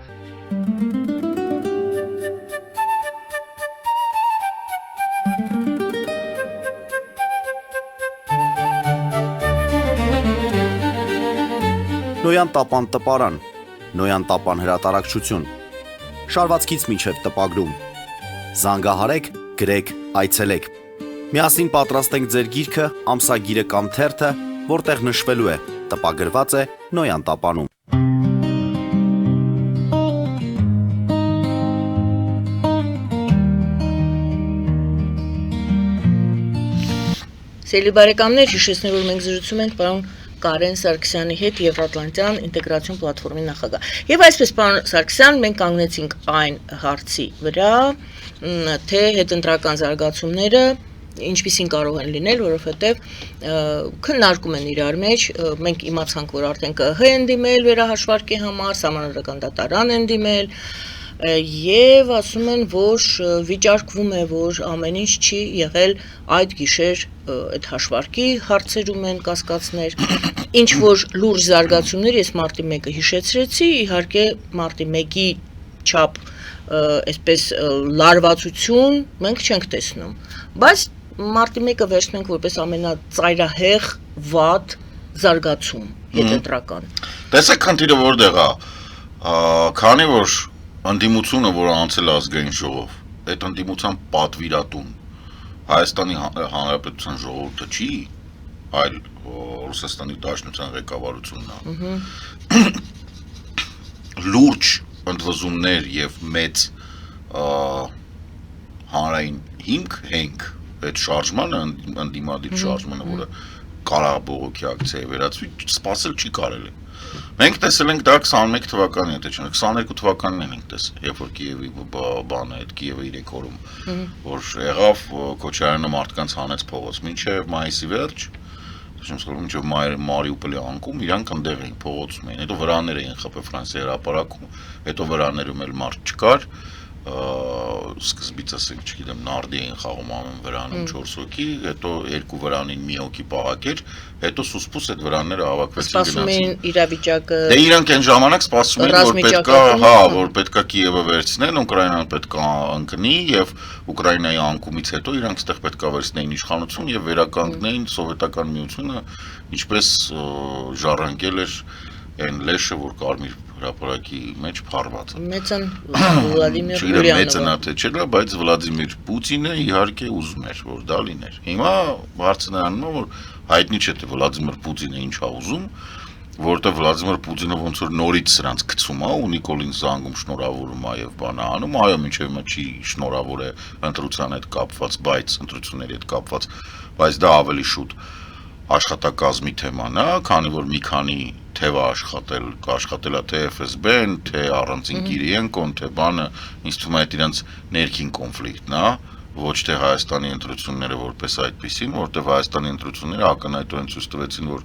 Speaker 3: Նոյան տապան տպարան, Նոյան տապան հրատարակչություն, շարվածքից մինչև տպագրում, զանգահարեք, գրեք, այցելեք, միասին պատրաստենք ձեր գիրքը, ամսագիրը կամ թերթը, որտեղ նշվելու է, տպագրված է Նոյան տապանում։
Speaker 1: Սիրելի բարեկամներ, հիշեցնեմ, որ մենք զրուցում ենք պարոն Կարեն Սարգսյանի հետ Եվրատլանտյան ինտեգրացիոն պլատֆորմի նախագահ։ Եվ այսպես, պարոն Սարգսյան, մենք կանգնեցինք այն հարցի վրա, թե հետընտրական զարգացումները ինչպիսին կարող են լինել, որովհետև քննարկում են իրար մեջ, մենք իմացանք, որ արդեն ԿՀ են դիմել վերահաշվարկի համար, Սահմանադրական դատարան են դիմել, եւ ասում են, որ վիճարկվում է, որ ամեն ինչ չի եղել այդ գիշեր այդ հաշվարկի հարցերում են կասկածներ, ինչ որ լուրջ զարգացումներ ես մարտի 1-ը հիշեցրեցի, իհարկե մարտի 1-ի չափ այսպես լարվածություն մենք չենք տեսնում, բայց մարտի 1-ը վերցնենք որպես ամենածայրահեղ վատ զարգացում հետընտրական։
Speaker 2: Տեսեք խնդիրը որտեղ է, քանի որ ընդդիմությունը, որ անցել ազգային ժողով, այդ ընդդիմության պատվիրատուն Հայաստանի Հանրապետության ժողովուրդը չի, այլ Ռուսաստանի Դաշնության ղեկավարությունն է։ Լուրջ ընդվզումներ եւ մեծ հանրային հիմք հենք այդ շարժմանը, ընդդիմադիր շարժմանը, որը Ղարաբաղի ակցիայի վերածվի, սпасել չի կարելի։ Մենք տեսել ենք դա 21 թվականին, եթե չէ, 22 թվականին ենք տեսել, երբ որ Կիևի բանը, այդ Կիևը 3 օրում, որ եղավ Քոչարյանը մարդկանց հանեց փողոց, մինչև մայիսի վերջ, մինչև Մարիուպոլի անկում, իրանք ընդեղ էին փողոցում էին, հետո վրաներ էին խփել Ֆրանսիայի հրապարակում, հետո վրաներում էլ մարդ չկար, սկզբից ասենք, չգիտեմ, նարդի էին խաղում ամեն վրանում 4 հոգի, հետո 2 վրանին մի հոգի պահակեր, հետո սուսպուս այդ վրանները հավաքվեցին
Speaker 1: Սպասում էին իրավիճակը։
Speaker 2: Դե իրանք այն ժամանակ սպասում էին, որ պետքա Կիևը վերցնեն, Ուկրաինան պետքա ընկնի եւ Ուկրաինայի անկումից հետո իրանք ստեղ պետքա վերցնեին իշխանություն եւ վերականգնեին սովետական միությունը, ինչպես ժառանգել էր այն լեշը, որ Կարմիր հրապարակի մեջ փառված է։
Speaker 1: Մեծն Վլադիմիր Յուլիանովը։
Speaker 2: Մեծն է թե չէ, բայց Վլադիմիր Պուտինը իհարկե ուզում էր, որ դա լիներ։ Հիմա հարցը նրանում է, որ հայտնի չէ թե Վլադիմիր Պուտինը ինչ է ուզում, որովհետև Վլադիմիր Պուտինը ոնց որ նորից սրանց գցում է ու Նիկոլին զանգում շնորհավորում է եւ բան անում, այո, մինչեւ հիմա չի շնորհավոր է ընտրության հետ կապված, բայց ընտրությունների հետ կապված, բայց դա ավելի շուտ աշխատակազմի թեման է, քանի որ մի քանի թեվա աշխատելա թե FSB-ն, թե առանցին Կիրիենկոն, թե բանը, ինձ թվում է այդ իրենց ներքին կոնֆլիկտն է, ոչ թե Հայաստանի ընտրությունները որպես այդպիսին, որտեղ Հայաստանի ընտրությունները ակնհայտորեն ցույց տվեցին, որ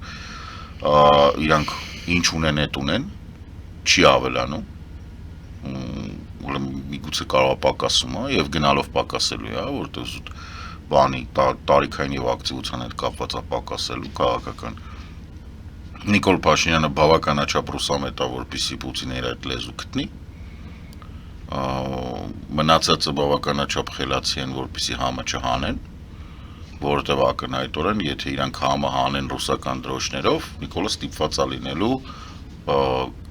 Speaker 2: իրանք ինչ ունեն, այդ ունեն, չի ավելանում, ուրեմն միգուցե կարող է պակասում է եւ գնալով պակասելու է, որտեղ զուտ բանի տարիքային եւ ակտիվության հետ կապված է պակասելու քաղաքական Նիկոլ Փաշինյանը բավականաչափ ռուսամետ է, որպեսզի Պուտինը իր այդ լեզու գտնի, մնացածը բավականաչափ խելացի են, որպեսզի համը չհանեն, որովհետև ակնհայտորեն, եթե իրանք համը հանեն ռուսական դրոշներով, Նիկոլը ստիպված է լինելու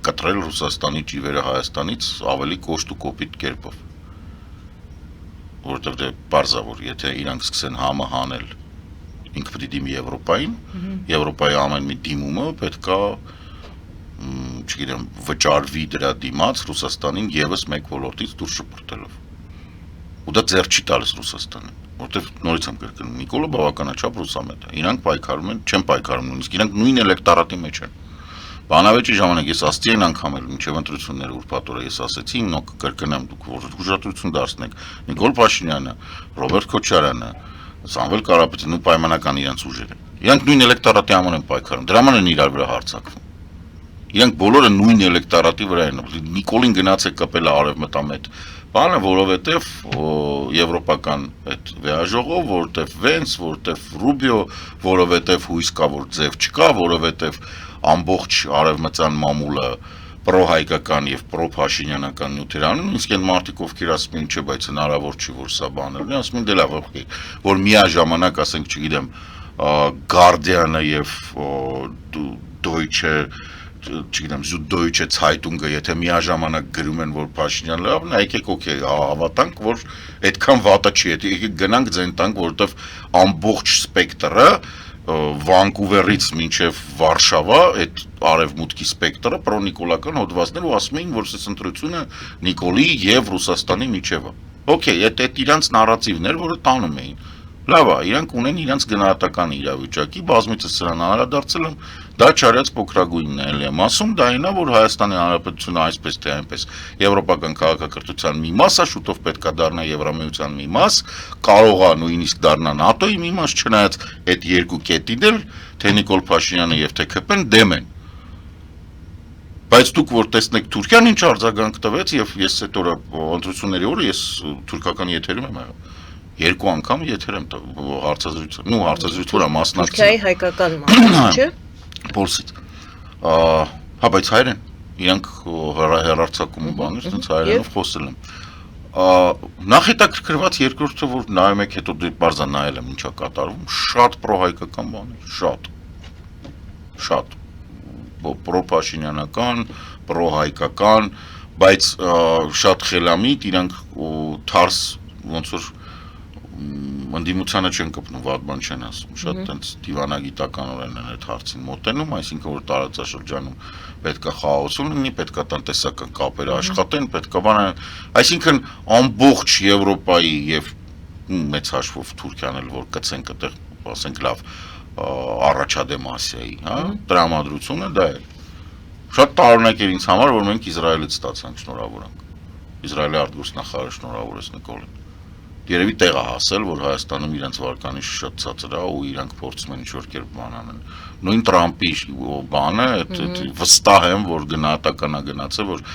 Speaker 2: կտրել Ռուսաստանի ճիվերը Հայաստանից ավելի կոշտ ու կոպիտ կերպով, որովհետև դե պարզավոր, եթե իրանք սկսեն համը հանել ինքը պետք է դիմի Եվրոպային, Եվրոպայի ամեն մի դիմումը պետքա, չգիտեմ, վճարվի դրա դիմաց Ռուսաստանին եւս մեկ ոլորտից դուրս շպրտելով։ Ու դա ձեռ չի տալիս Ռուսաստանին, որտեղ նորից եմ կրկնում, Նիկոլը բավականաչափ ռուսամետ է։ Իրանք պայքարում են, չեն պայքարում նույնիսկ, իրանք նույն էլեկտորատի մեջ են։ Բանավեճի ժամանակ ես ասացի այն անգամ էլ մինչև ընտրությունները ուրբաթ օրը ես ասեցի, նո կրկնեմ, դուք ուժադրություն դարձնեք Նիկոլ Փաշինյանը, Ռոբերտ Քոչարյանը, Սամվել Կարապետյանն ու պայմանական իրենց ուժերը։ Իրանք նույն էլեկտորատի համար են պայքարում, դրա համար են իրար վրա հարձակվում։ Իրանք բոլորը նույն էլեկտորատի վրա են։ Նիկոլին գնաց է կպել արևմտամետ բանը, որովհետև եվրոպական այդ վեաժողով, որովհետև Վենս, որովհետև Ռուբիո, որովհետև հույս կա, որ ձև չկա, որովհետև ամբողջ արևմտյան մամուլը պրոհայկական եւ պրոփաշինյանական նյութեր անում, իսկ այն մարդիկ ովքեր ասում են, չէ, բայց հնարավոր չի, որ սա բանը լինի, ասում են դե լավ, որ միաժամանակ, ասենք, չգիտեմ, Guardian-ը եւ Deutsche չգիտեմ, Süddeutsche Zeitung-ը, եթե միաժամանակ գրում են, որ Փաշինյանն լավն է, եկեք օքեյ, հավատանք, որ այդքան վատը չի, եկեք գնանք ձեն տանք, որովհետև ամբողջ սպեկտրը Վանկուվերից մինչև Վարշավա, այդ արևմուտքի սպեկտրը պրոնիկոլական հոդվածներ ու ասում էին, որ այս ընտրությունը Նիկոլի եւ Ռուսաստանի միջև է։ Okay, այդ իրանց նարատիվներ, որը տանում էին։ Լավ է, իրանք ունեն իրանց գնահատական իրավիճակի, բազմիցս սրան անդրադարձել եմ, դա չարյաց փոքրագույնն է, եմ ասում, դա ինա, որ Հայաստանի Հանրապետությունը այսպես թե այնպես եվրոպական քաղաքակրթության մի մաս է, շուտով պետք է դառնա Եվրամիության մի մաս, կարող է նույնիսկ դառնա ՆԱՏՕ-ի մի մաս, չնայած այդ երկու կետին էլ, թե Նիկոլ Փաշինյանը եւ թե ԿՊ-ն դեմ են։ Բայց դուք որ տեսնեք Թուրքիան ինչ արձագանք տվեց եւ ես այդ օրը ընտրությունների օրը ես թուրքական եթերում եմ եղել։ Երկու անգամ եթեր եմ հարցազրույցը մասնակցել։
Speaker 1: Թուրքիայի հայկական մասը, չէ՞։
Speaker 2: Պոլսից։ Հա, բայց հայերեն, իրանք հեռարձակում բաներ, այնց հայերենով խոսել եմ։ Նախ հետաքրքրված երկրորդը որ նայում եք հետո դե բարձա նայել եմ ինչա կատարվում, շատ պրոհայկական բաներ, շատ պրոփաշինյանական, պրոհայկական, բայց շատ խելամիտ, իրանք թարս ոնց որ ընդդիմությանը չեն կպնում, վատ բան չեն ասում, շատ տենց դիվանագիտականորեն են այդ հարցին մոտենում, այսինքն որ տարածաշրջանում պետքա խաղաղություն լինի, պետքա տնտեսական կապերը աշխատեն, պետքա բանը, այսինքն ամբողջ Եվրոպայի եւ մեծ հաշվով Թուրքիան էլ որ կցենք այդտեղ, ասենք լավ առաջադեմ Ասիայի, հա, տրամադրությունը դա է։ Շատ տարօրինակ էր ինձ համար, որ մենք Իսրայելից ստացանք, շնորհավորանք։ Իսրայելի արտգործնախարարը շնորհավորեց Նիկոլին։ Երևի տեղ է հասել, որ Հայաստանում իրենց վարկանիշը շատ ցածր է ու իրանք փորձում են ինչ-որ կերպ բան անեն։ Նույն Տրամպի բանը, վստահ եմ, որ գնահատական է գնացել, որ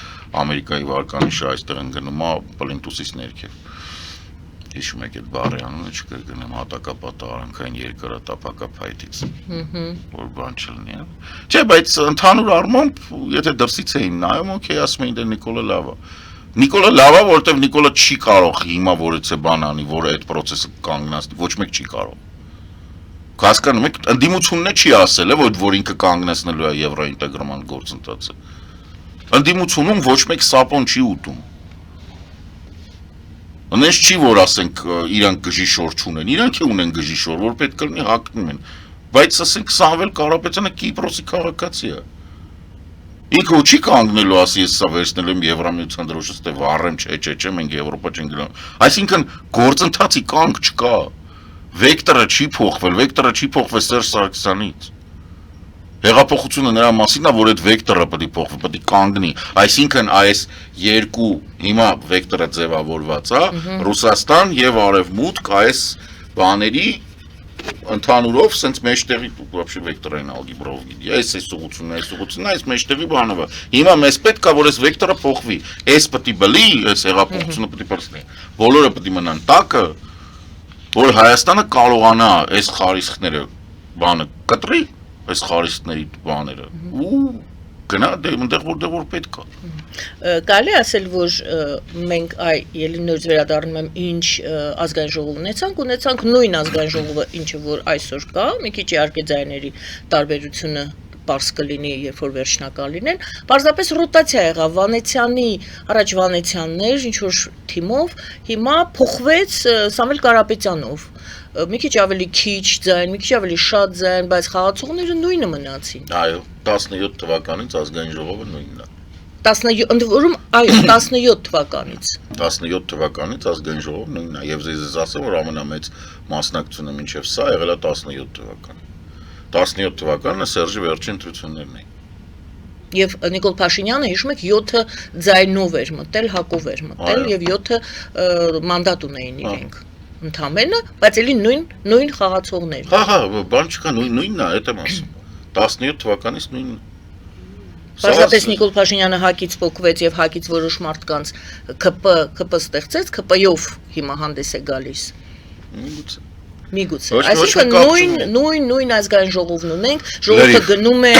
Speaker 2: Ամերիկայի վարկանիշը այստեղ են գնում է պլինտուսից ներքև։ Հիշում եք այդ բառի անունը չկրկնեմ հատակապատահարանքային երկրատափակափայտից, որ բան չլինի։ Չէ, բայց ընդհանուր առմամբ, եթե դրսից էին նայում, օքեյ, ասում էին դե Նիկոլը լավ է։ Նիկոլը լավ է, որովհետև Նիկոլը չի կարող հիմա որևէ բան անի, որը այդ process-ը կանգնացնի, ոչ մեկ չի կարող։ Հասկանում եք, ընդդիմությունն է չի ասել, որ ինքը կանգնեցնելու է եվրոինտեգրման գործընթացը։ Ընդդիմությունում ոչ մեկ սապոն չի ուտում։ Անես չի որ ասենք իրանք գժի շոր չունեն, իրանք ունեն գժի շոր, որ պետք է լինի հակնում են, բայց ասենք Սամվել Կարապետյանը Կիպրոսի քաղաքացի է։ Ինքը չի կանգնելու ասի ես սա վերցնել եմ Եվրամիության դրոշից թե վառեմ, չէ, մենք Եվրոպա չենք գնում։ Այսինքն գործընթացի կանգ չկա։ Վեկտորը չի փոխվել Սերժ Սարգսյանից։ Հեղափոխությունը նրա մասին է, որ այդ վեկտորը պետք է փոխվի, պետք է կանգնի։ Այսինքն այս երկու հիմա վեկտորը ձևավորված է, Ռուսաստան եւ Արևմուտք այս բաների ընդհանուրով sense մեջտեղի вообще վեկտորային ալգեբրով գիտի։ Այս ուղղությունն, այս մեջտեղի բանը։ Հիմա մեզ պետք է որ այս վեկտորը փոխվի։ Այս պետք է բլի, այս հեղափոխությունը պետք է բացնի։ Բոլորը պետք է մնան տակը, որ Հայաստանը կարողանա այս խարիսխները բանը կտրի, այս խարիսխների բաները։ Ու գնա այնտեղ որտեղ պետք է։
Speaker 1: Կարելի ասել, որ մենք ելի նորից վերադառնում եմ ինչ ազգային ժողով ունեցանք նույն ազգային ժողովը, ինչը որ այսօր կա, մի քիչ իհարկե ձայների տարբերությունը պարզ կլինի, երբ որ վերջնական լինեն, պարզապես ռոտացիա եղավ առաջ Վանեցյաններ, ինչ որ թիմով, հիմա փոխվեց Սամվել Կարապետյանով, մի քիչ ավելի քիչ ձայն, մի քիչ ավելի շատ ձայն, բայց խաղացողները նույնը մնացին։
Speaker 2: Այո, 17 թվականից ազգային ժողովը նույնն է։
Speaker 1: 17 թվականից
Speaker 2: 17 թվականից ազգային ժողովը նույնն է, եւ ես ասեմ, որ ամենամեծ մասնակցությունը մինչև սա եղել է 17 թվականին։ 17 թվականը Սերժի վերջին ընտրություններն էին։
Speaker 1: Եվ Նիկոլ Փաշինյանը հիշում եք 7 ձայնով էր մտել, հակով էր մտել եւ 7 մանդատ ունեին իրենք։ Ընդամենը, բայց էլի նույն խաղացողներ։
Speaker 2: Հա, բան չկա, նույնն է, այդ եմ ասում։ 17 թվականից նույնն։
Speaker 1: Պարզապես Նիկոլ Փաշինյանը հակից փոխվեց եւ հակից որոշ մարդկանց ԿՊ ստեղծեց, ԿՊ-ով հիմա հանդես է գալիս։ Միգուցե։ Այսինքն նույն ազգային ժողովն ունենք, ժողովը գնում է,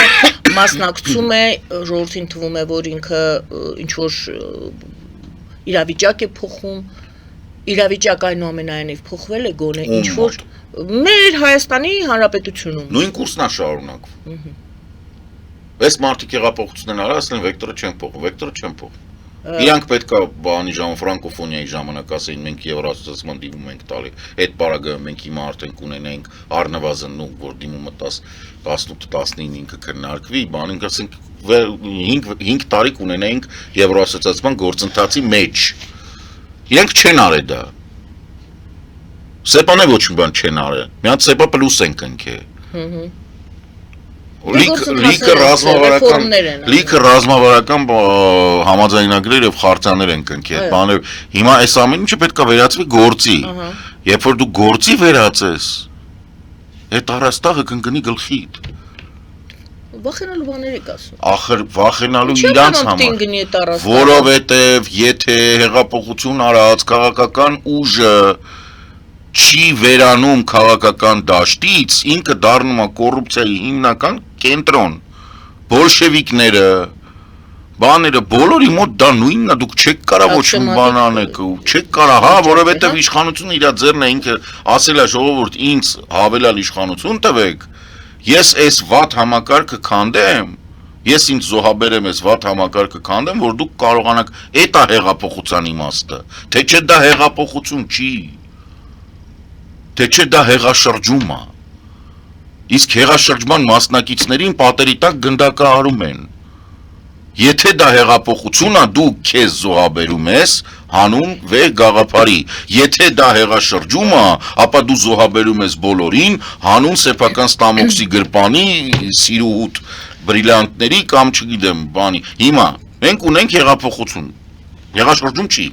Speaker 1: մասնակցում է, ժողովրդին թվում է, որ ինքը ինչ որ իրավիճակ է փոխում, իրավիճակ այնուամենայնիվ փոխվել է գոնե ինչ որ մեր Հայաստանի Հանրապետությունում։
Speaker 2: Նույն կուրսն է շարունակվում։ Այս մարդիկ հեղափոխություն են արել, ասեն վեկտորը չեն փոխում, Իրանք պետքա բանի ֆրանկոֆոնիայի ժամանակ ասեին մենք Եվրասոցիացիան դիմում ենք տալի, այդ պարագայում մենք հիմա արդեն կունենենք առնվազն որ դիմումը 18-19 քննարկվի, բանին ասենք 5 տարի կունենենք Եվրասոցիացիան գործընթացի մեջ։ Իրանք չեն արել դա։ Սեպան է ոչ մի բան չեն արել։ Մի հատ սեպա պլյուս են կնքել։ Լիքը ռազմավարական համաձայնագրեր եւ խարտաներ են կնքել, այդ բաներ։ Հիմա այս ամեն ինչը պետքա վերածվի գործի։ Երբ որ դու գործի վերածես, այդ առաստաղը կընկնի գլխիդ։
Speaker 1: Վախենալու բաներ եք ասում։
Speaker 2: Ախր վախենալու իրանց համար։ Որովհետեւ եթե հեղափոխություն արած քաղաքական ուժը չի վերանում քաղաքական դաշտից, ինքը դառնում է կոռուպցիայի հիմնական կենտրոն։ Բոլշևիկները, բաները, բոլորի մոտ դա նույնն է, դուք չեք կարա ոչ մի բան անեք, չեք կարա, հա, որովհետև իշխանությունը իր ձեռն է ինքը ասել է ժողովուրդ ինձ հավելյալ իշխանություն տվեք, ես այս վատ համակարգը քանդեմ, ես ինձ զոհաբերեմ այս վատ համակարգը քանդեմ, որ դուք կարողանաք, այդ է հեղափոխության իմաստը, թե չէ դա հեղափոխություն չի։ Թե չէ դա հեղաշրջում է, իսկ հեղաշրջման մասնակիցներին պատերի տակ գնդակահարում են, եթե դա հեղափոխություն է, դու քեզ զոհաբերում ես հանուն վեր գաղափարի, եթե դա հեղաշրջում է, ապա դու զոհաբերում ես բոլորին հանուն սեփական ստամոքսի գրպանի, սիրուհուտ բրիլյանտների կամ չգիտեմ բանի, հիմա մենք ունենք հեղափոխություն, հեղաշրջում չի,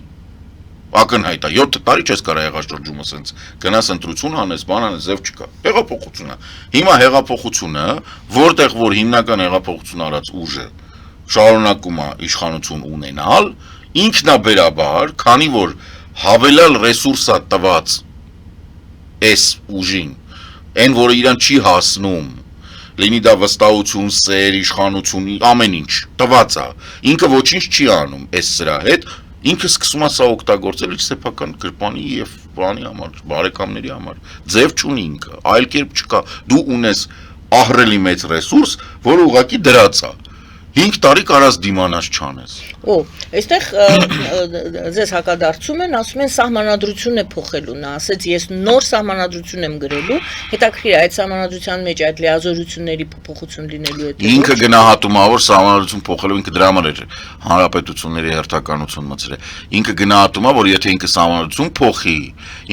Speaker 2: ակնհայտ է, 7 տարի չես կարա հեղաշրջումը սենց գնաս ընտրություն անես, բան անես, ձև չկա, հեղափոխություն է, հիմա հեղափոխությունը, որտեղ որ հիմնական հեղափոխություն արած ուժը շարունակում է իշխանություն ունենալ, ինքնաբերաբար, քանի որ հավելյալ ռեսուրսա տված այս ուժին, այն որը իրան չի հասնում, լինի դա վստահություն, սեր, իշխանություն, ամեն ինչ տված է, ինքը ոչինչ չի անում այս սրա հետ, ինքը սկսում է սա օգտագործել իր սեփական գրպանի եւ բանի համար, բարեկամների համար, ձև չունի ինքը, այլ կերպ չկա, դու ունես ահռելի մեծ ռեսուրս, որը ուղղակի դրած է, 5 տարի կարաս դիմանաս չանես։
Speaker 1: Օ, այստեղ ձեզ հակադարձում են, ասում են սահմանադրություն է փոխելու, նա ասեց ես նոր սահմանադրություն եմ գրելու, հետաքրքիր է այդ սահմանադրության մեջ այդ լիազորությունների փոփոխություն լինելու է։
Speaker 2: Ինքը գնահատում է, որ սահմանադրություն փոխելու ինքը դրա համար էր հանրապետությունների հերթականություն մտցրել։ Ինքը գնահատում է, որ եթե ինքը սահմանադրություն փոխի,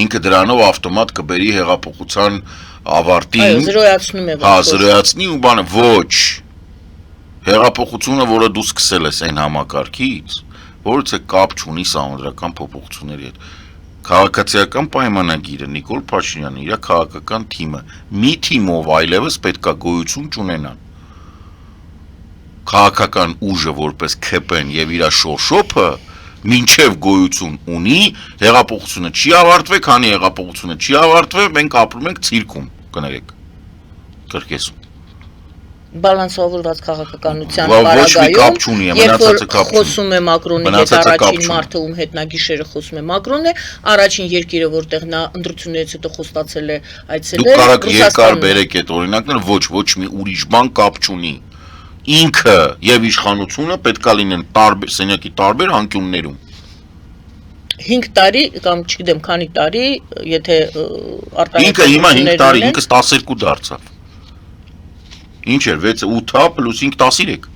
Speaker 2: ինքը դրանով ավտոմատ կբերի հեղափոխության ավարտին։
Speaker 1: Զրոյացնում է։
Speaker 2: Հա, զրոյացնի ու բանը ոչ։ Հեղափոխությունը, որը դու սկսել ես այն համակարգից, որից է կապ չունի սահմանադրական փոփոխությունների հետ։ Քաղաքացիական պայմանագիրը Նիկոլ Փաշինյանը իր քաղաքական թիմը մի թիմով այլևս պետքա գոյություն չունենան։ Քաղաքական ուժը որպես քեպեն եւ իր շորշոփը մինչև գոյություն ունի, հեղափոխությունը չի ավարտվել, քանի հեղափոխությունը չի ավարտվել, մենք ապրում ենք ցիրկում, կներեք։ Կրկեսում
Speaker 1: բալանսավորված քաղաքականության պարագայում, երբ որ խոսում է Մակրոնի հետ առաջին մարդը, ում հետ նա գիշերը խոսում է Մակրոնն է, առաջին երկիրը, որտեղ նա ընտրություններից հետո խոստացել է այցելել,
Speaker 2: դուք կարաք երկար բերեք այդ օրինակները, ոչ մի ուրիշ բան կապ չունի։ Ինքը եւ իշխանությունը պետքա լինեն տարբեր սենյակի տարբեր անկյուններում։
Speaker 1: 5 տարի կամ չգիտեմ քանի տարի, եթե արտահայտություններ
Speaker 2: ինքը հիմա 5 տարի, ինքս 12 դարձավ։ Ինչ էր 6-8 պլյուս 5 13։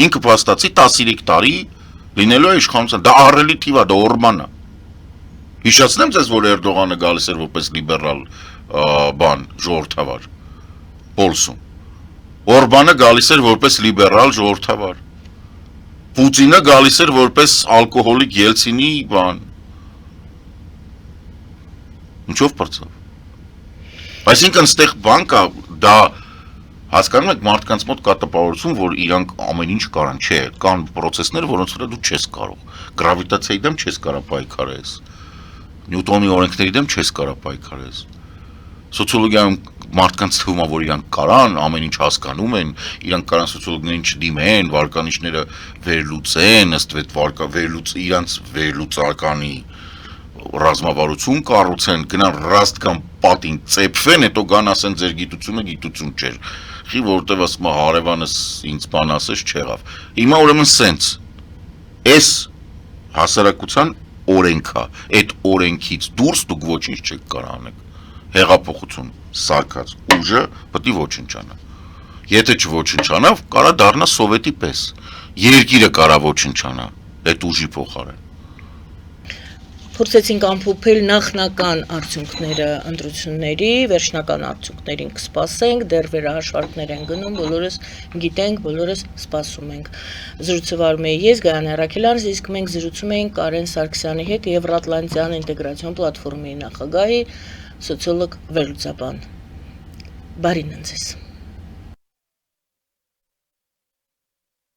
Speaker 2: Ինքը փաստացի 13 տարի լինելու է իշխանության։ Դա ահռելի թիվ է, դա Օրբան է։ Հիշեցնեմ ձեզ, որ Էրդողանը գալիս էր որպես լիբերալ բան, ժողովրդավար։ Պոլսում։ Օրբանը գալիս էր որպես լիբերալ ժողովրդավար։ Պուտինը գալիս էր որպես ալկոհոլիկ Ելցինի բան։ Ինչով պրծավ։ Այսինքն ստեղ բան կա, դա հասկանում եք մարդկանց մոտ կա տպավորություն, որ իրանք ամեն ինչ կարան, չէ, կան պրոցեսներ, որոնց վրա դու չես կարող։ Գրավիտացիայի դեմ չես կարող պայքարես։ Նյուտոնի օրենքների դեմ չես կարող պայքարես։ Սոցիոլոգիայում մարդկանց թվում է, որ իրանք կարան, ամեն ինչ հասկանում են, իրանք կարան սոցիոլոգներին չդիմեն, վարկանիշները վերլուծեն, ըստ իրանց վերլուծականի ռազմավարություն կառուցեն, գնան ռաստ կամ պատին ծեփվեն, հետո գան ասեն ձեր գիտությունը գիտություն չէր։ խի որտեվ ասում է հարևանս ինձ բան ասես չեղավ։ Հիմա ուրեմն սենց այս հասարակության օրենքա, այդ օրենքից դուրս դուք ոչինչ չեք կարող անել։ Հեղափոխություն սարքած ուժը պետք է ոչնչանա։ Եթե չոչնչանա, կարա դառնա սովետի պես։ Երկիրը կարա ոչնչանա այդ ուժի փոխարեն։
Speaker 1: Փորձեցինք ամփոփել նախնական արդյունքները ընտրությունների, վերջնական արդյունքներին կսպասենք, դեռ վերահաշվարկներ են գնում, բոլորս գիտենք, բոլորս սպասում ենք։ Զրուցում եմ ես Գայանե Առաքելյան, իսկ մենք զրուցում էինք Կարեն Սարգսյանի հետ Եվրատլանտյան ինտեգրացիոն պլատֆորմի նախագահի սոցիոլոգ վերլուծաբան։ Բարին ընձեզ։